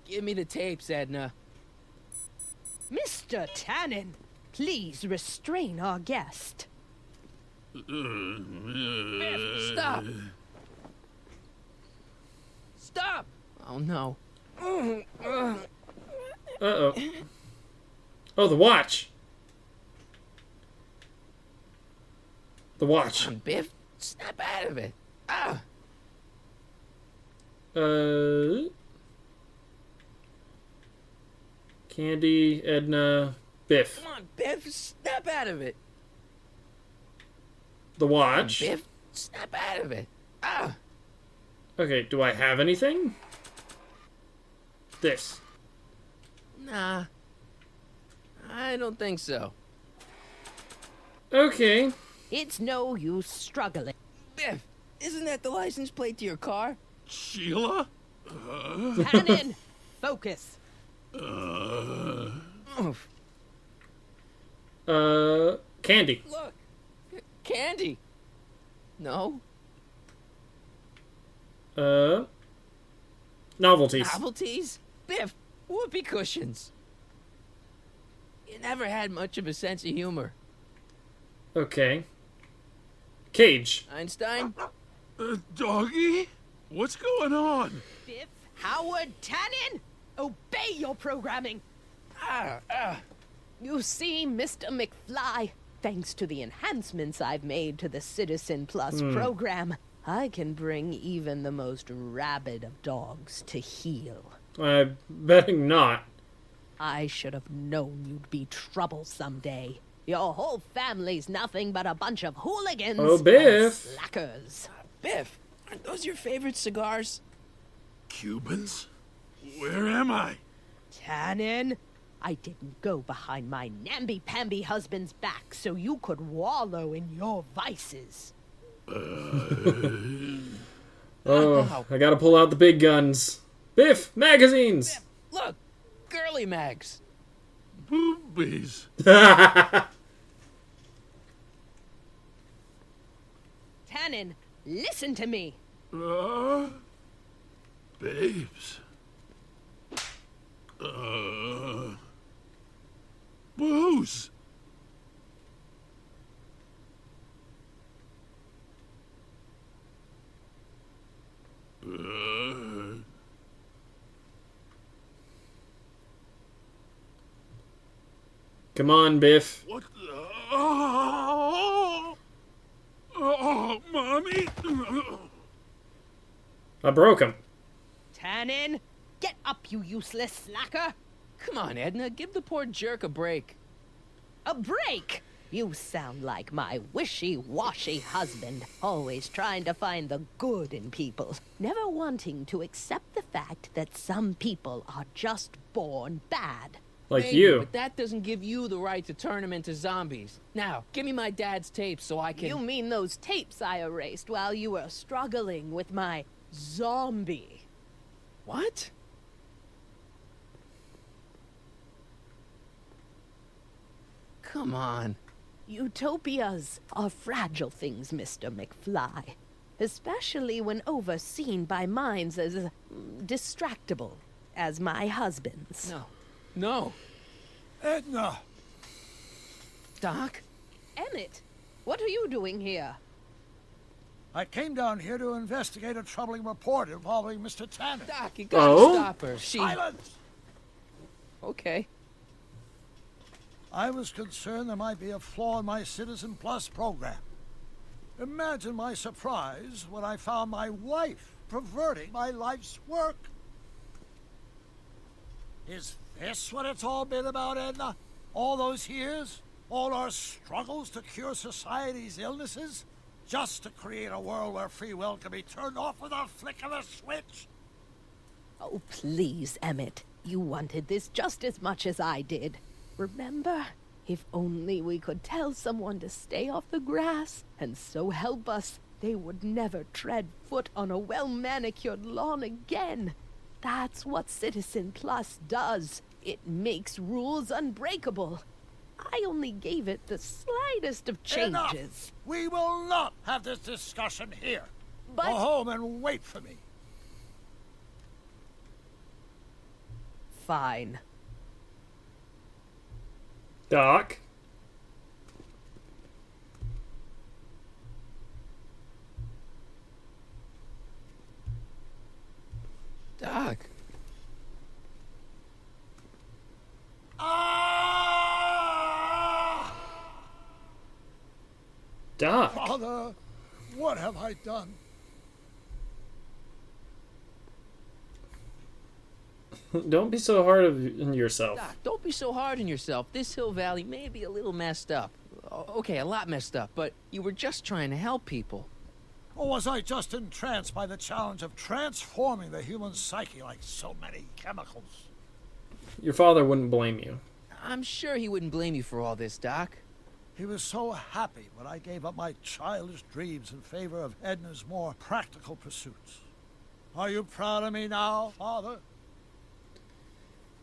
Give me the tapes, Edna. Mr. Tannen, please restrain our guest. Biff, stop! Stop! Oh, no. Uh-oh. Oh, the watch. The watch. Biff, snap out of it. Ah! Candy, Edna, Biff. Come on, Biff, snap out of it. The watch. Biff, snap out of it. Ah! Okay, do I have anything? This. Nah. I don't think so. Okay. It's no use struggling. Biff, isn't that the license plate to your car? Sheila? Tannen, focus. Candy. Look. Candy. No. Novelties. Novelties? Biff, whoopee cushions. You never had much of a sense of humor. Okay. Cage. Einstein? Doggy? What's going on? Biff, Howard, Tannen, obey your programming. You see, Mr. McFly, thanks to the enhancements I've made to the Citizen Plus program, I can bring even the most rabid of dogs to heel. I'm betting not. I should have known you'd be trouble someday. Your whole family's nothing but a bunch of hooligans Oh, Biff. and slackers. Biff, aren't those your favorite cigars? Cubans? Where am I? Tannen, I didn't go behind my namby-pamby husband's back so you could wallow in your vices. Oh, I gotta pull out the big guns. Biff, magazines! Biff, look, girly mags. Boobies. Tannen, listen to me. Babes. Booze. Come on, Biff. What the? Oh, Mommy. I broke him. Tannen, get up, you useless slacker. Come on, Edna, give the poor jerk a break. A break? You sound like my wishy-washy husband, always trying to find the good in people, never wanting to accept the fact that some people are just born bad. Like Maybe, you. But that doesn't give you the right to turn them into zombies. Now, give me my dad's tapes so I can... You mean those tapes I erased while you were struggling with my zombie? What? Come on. Utopias are fragile things, Mr. McFly. Especially when overseen by minds as distractible as my husband's. No. No. Edna! Doc? Emmett, what are you doing here? I came down here to investigate a troubling report involving Mr. Tannen. Doc, you gotta stop her. Silence! Okay. I was concerned there might be a flaw in my Citizen Plus program. Imagine my surprise when I found my wife perverting my life's work. Is this what it's all been about, Edna? All those years? All our struggles to cure society's illnesses? Just to create a world where free will can be turned off with a flick of a switch? Oh, please, Emmett. You wanted this just as much as I did. Remember? If only we could tell someone to stay off the grass, and so help us, they would never tread foot on a well-manicured lawn again. That's what Citizen Plus does. It makes rules unbreakable. I only gave it the slightest of changes. Enough! We will not have this discussion here. But... Go home and wait for me. Fine. Doc? Doc? Doc? Father, what have I done? Don't be so hard on yourself. Doc, don't be so hard on yourself. This Hill Valley may be a little messed up. Okay, a lot messed up, but you were just trying to help people. Or was I just entranced by the challenge of transforming the human psyche like so many chemicals? Your father wouldn't blame you. I'm sure he wouldn't blame you for all this, Doc. He was so happy when I gave up my childish dreams in favor of Edna's more practical pursuits. Are you proud of me now, Father?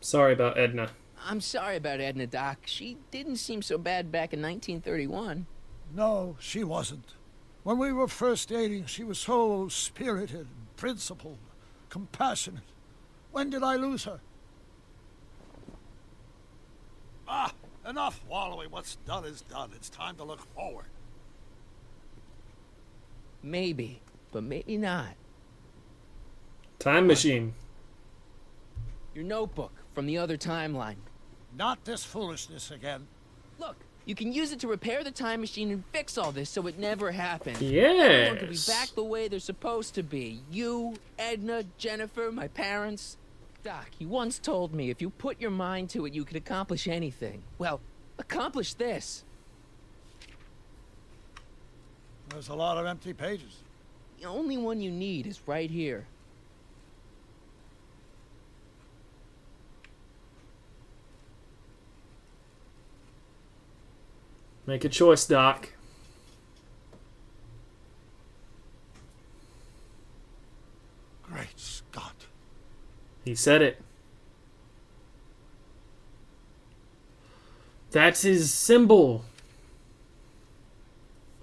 Sorry about Edna. I'm sorry about Edna, Doc. She didn't seem so bad back in 1931. No, she wasn't. When we were first dating, she was so spirited, principled, compassionate. When did I lose her? Ah, enough wallowing. What's done is done. It's time to look forward. Maybe, but maybe not. Time machine. Your notebook from the other timeline. Not this foolishness again. Look, you can use it to repair the time machine and fix all this so it never happened. Yes. Everyone can be back the way they're supposed to be. You, Edna, Jennifer, my parents. Doc, you once told me if you put your mind to it, you could accomplish anything. Well, accomplish this. There's a lot of empty pages. The only one you need is right here. Make a choice, Doc. Great Scott. He said it. That's his symbol.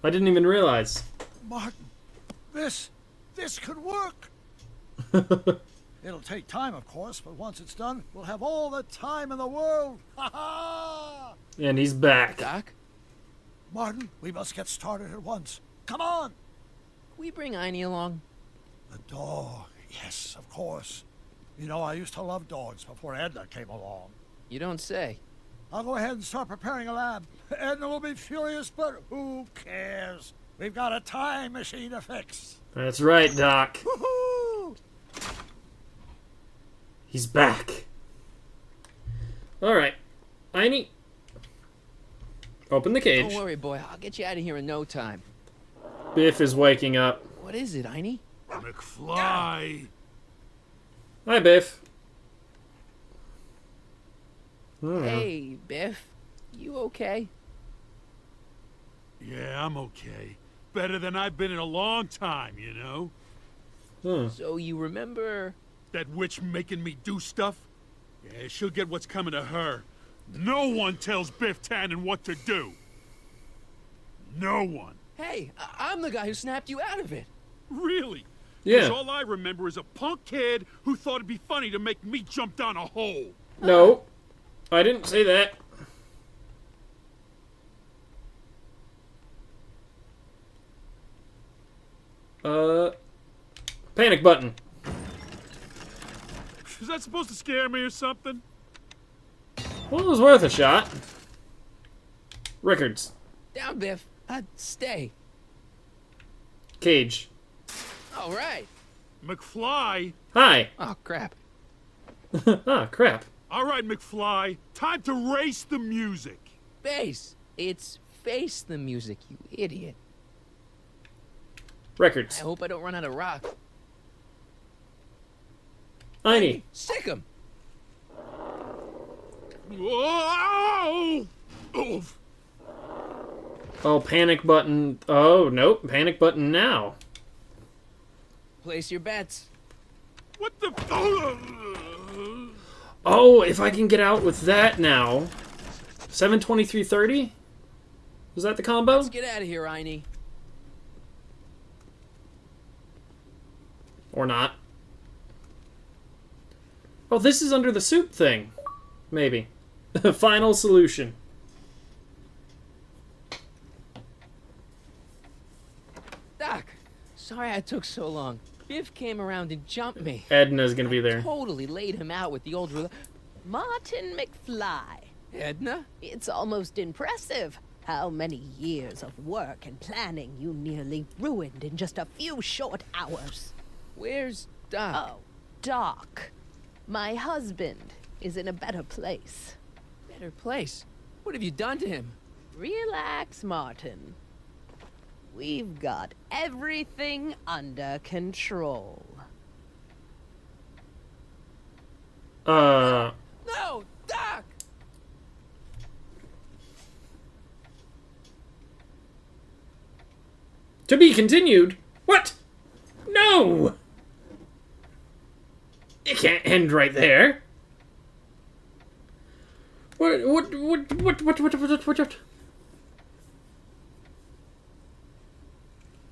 I didn't even realize. Martin, this could work. It'll take time, of course, but once it's done, we'll have all the time in the world. Ha ha! And he's back. Doc? Martin, we must get started at once. Come on! Can we bring Einie along? The dog. Yes, of course. You know, I used to love dogs before Edna came along. You don't say. I'll go ahead and start preparing a lab. Edna will be furious, but who cares? We've got a time machine to fix. That's right, Doc. Woohoo! He's back. Alright. Einie. Open the cage. Don't worry, boy. I'll get you out of here in no time. Biff is waking up. What is it, Einie? McFly! Hi, Biff. Hmm. Hey, Biff. You okay? Yeah, I'm okay. Better than I've been in a long time, you know? So you remember... That witch making me do stuff? Yeah, she'll get what's coming to her. No one tells Biff Tannen what to do. No one. Hey, I'm the guy who snapped you out of it. Really? Yeah. 'Cause all I remember is a punk kid who thought it'd be funny to make me jump down a hole. No. I didn't say that. Panic button. Is that supposed to scare me or something? Well, it was worth a shot. Records. Down, Biff. Stay. Cage. All right. McFly? Hi. Oh, crap. Ah, crap. All right, McFly. Time to race the music. Bass. It's face the music, you idiot. Records. I hope I don't run out of rock. Einie. Sick 'em. Whoa! Oof. Oh, panic button. Oh, nope. Panic button now. Place your bets. What the... Oh, if I can get out with that now. 723.30? Was that the combo? Let's get out of here, Einie. Or not. Oh, this is under the soup thing. Maybe. Final solution. Doc, sorry I took so long. Biff came around and jumped me. Edna's gonna be there. Totally laid him out with the old... Martin McFly. Edna? It's almost impressive how many years of work and planning you nearly ruined in just a few short hours. Where's Doc? Oh, Doc. My husband is in a better place. Better place? What have you done to him? Relax, Martin. We've got everything under control. No, Doc! To be continued? What? No! It can't end right there. What?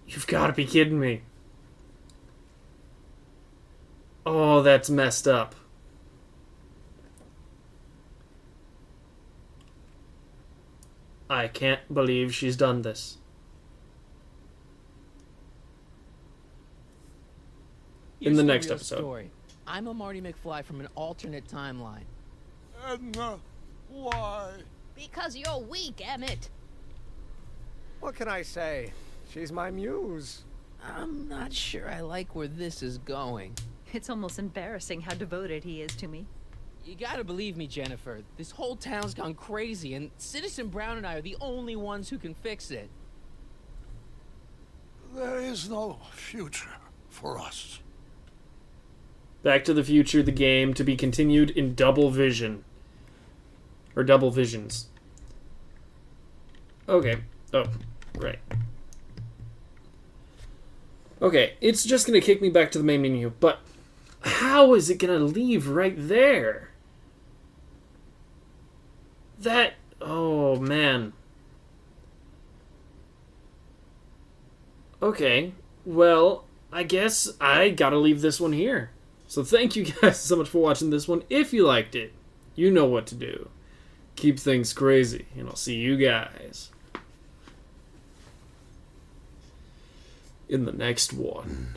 You've got to be kidding me. Oh, that's messed up. I can't believe she's done this. In Here's the the next real episode. Story. I'm a Marty McFly from an alternate timeline. Edna, why? Because you're weak, Emmett. What can I say? She's my muse. I'm not sure I like where this is going. It's almost embarrassing how devoted he is to me. You gotta believe me, Jennifer. This whole town's gone crazy, and Citizen Brown and I are the only ones who can fix it. There is no future for us. Back to the Future, the game, to be continued in double vision. Or double visions. Okay. Oh, right. Okay, it's just going to kick me back to the main menu, but how is it going to leave right there? That... Oh, man. Okay, well, I guess I gotta leave this one here. So thank you guys so much for watching this one. If you liked it, you know what to do. Keep things crazy, and I'll see you guys in the next one.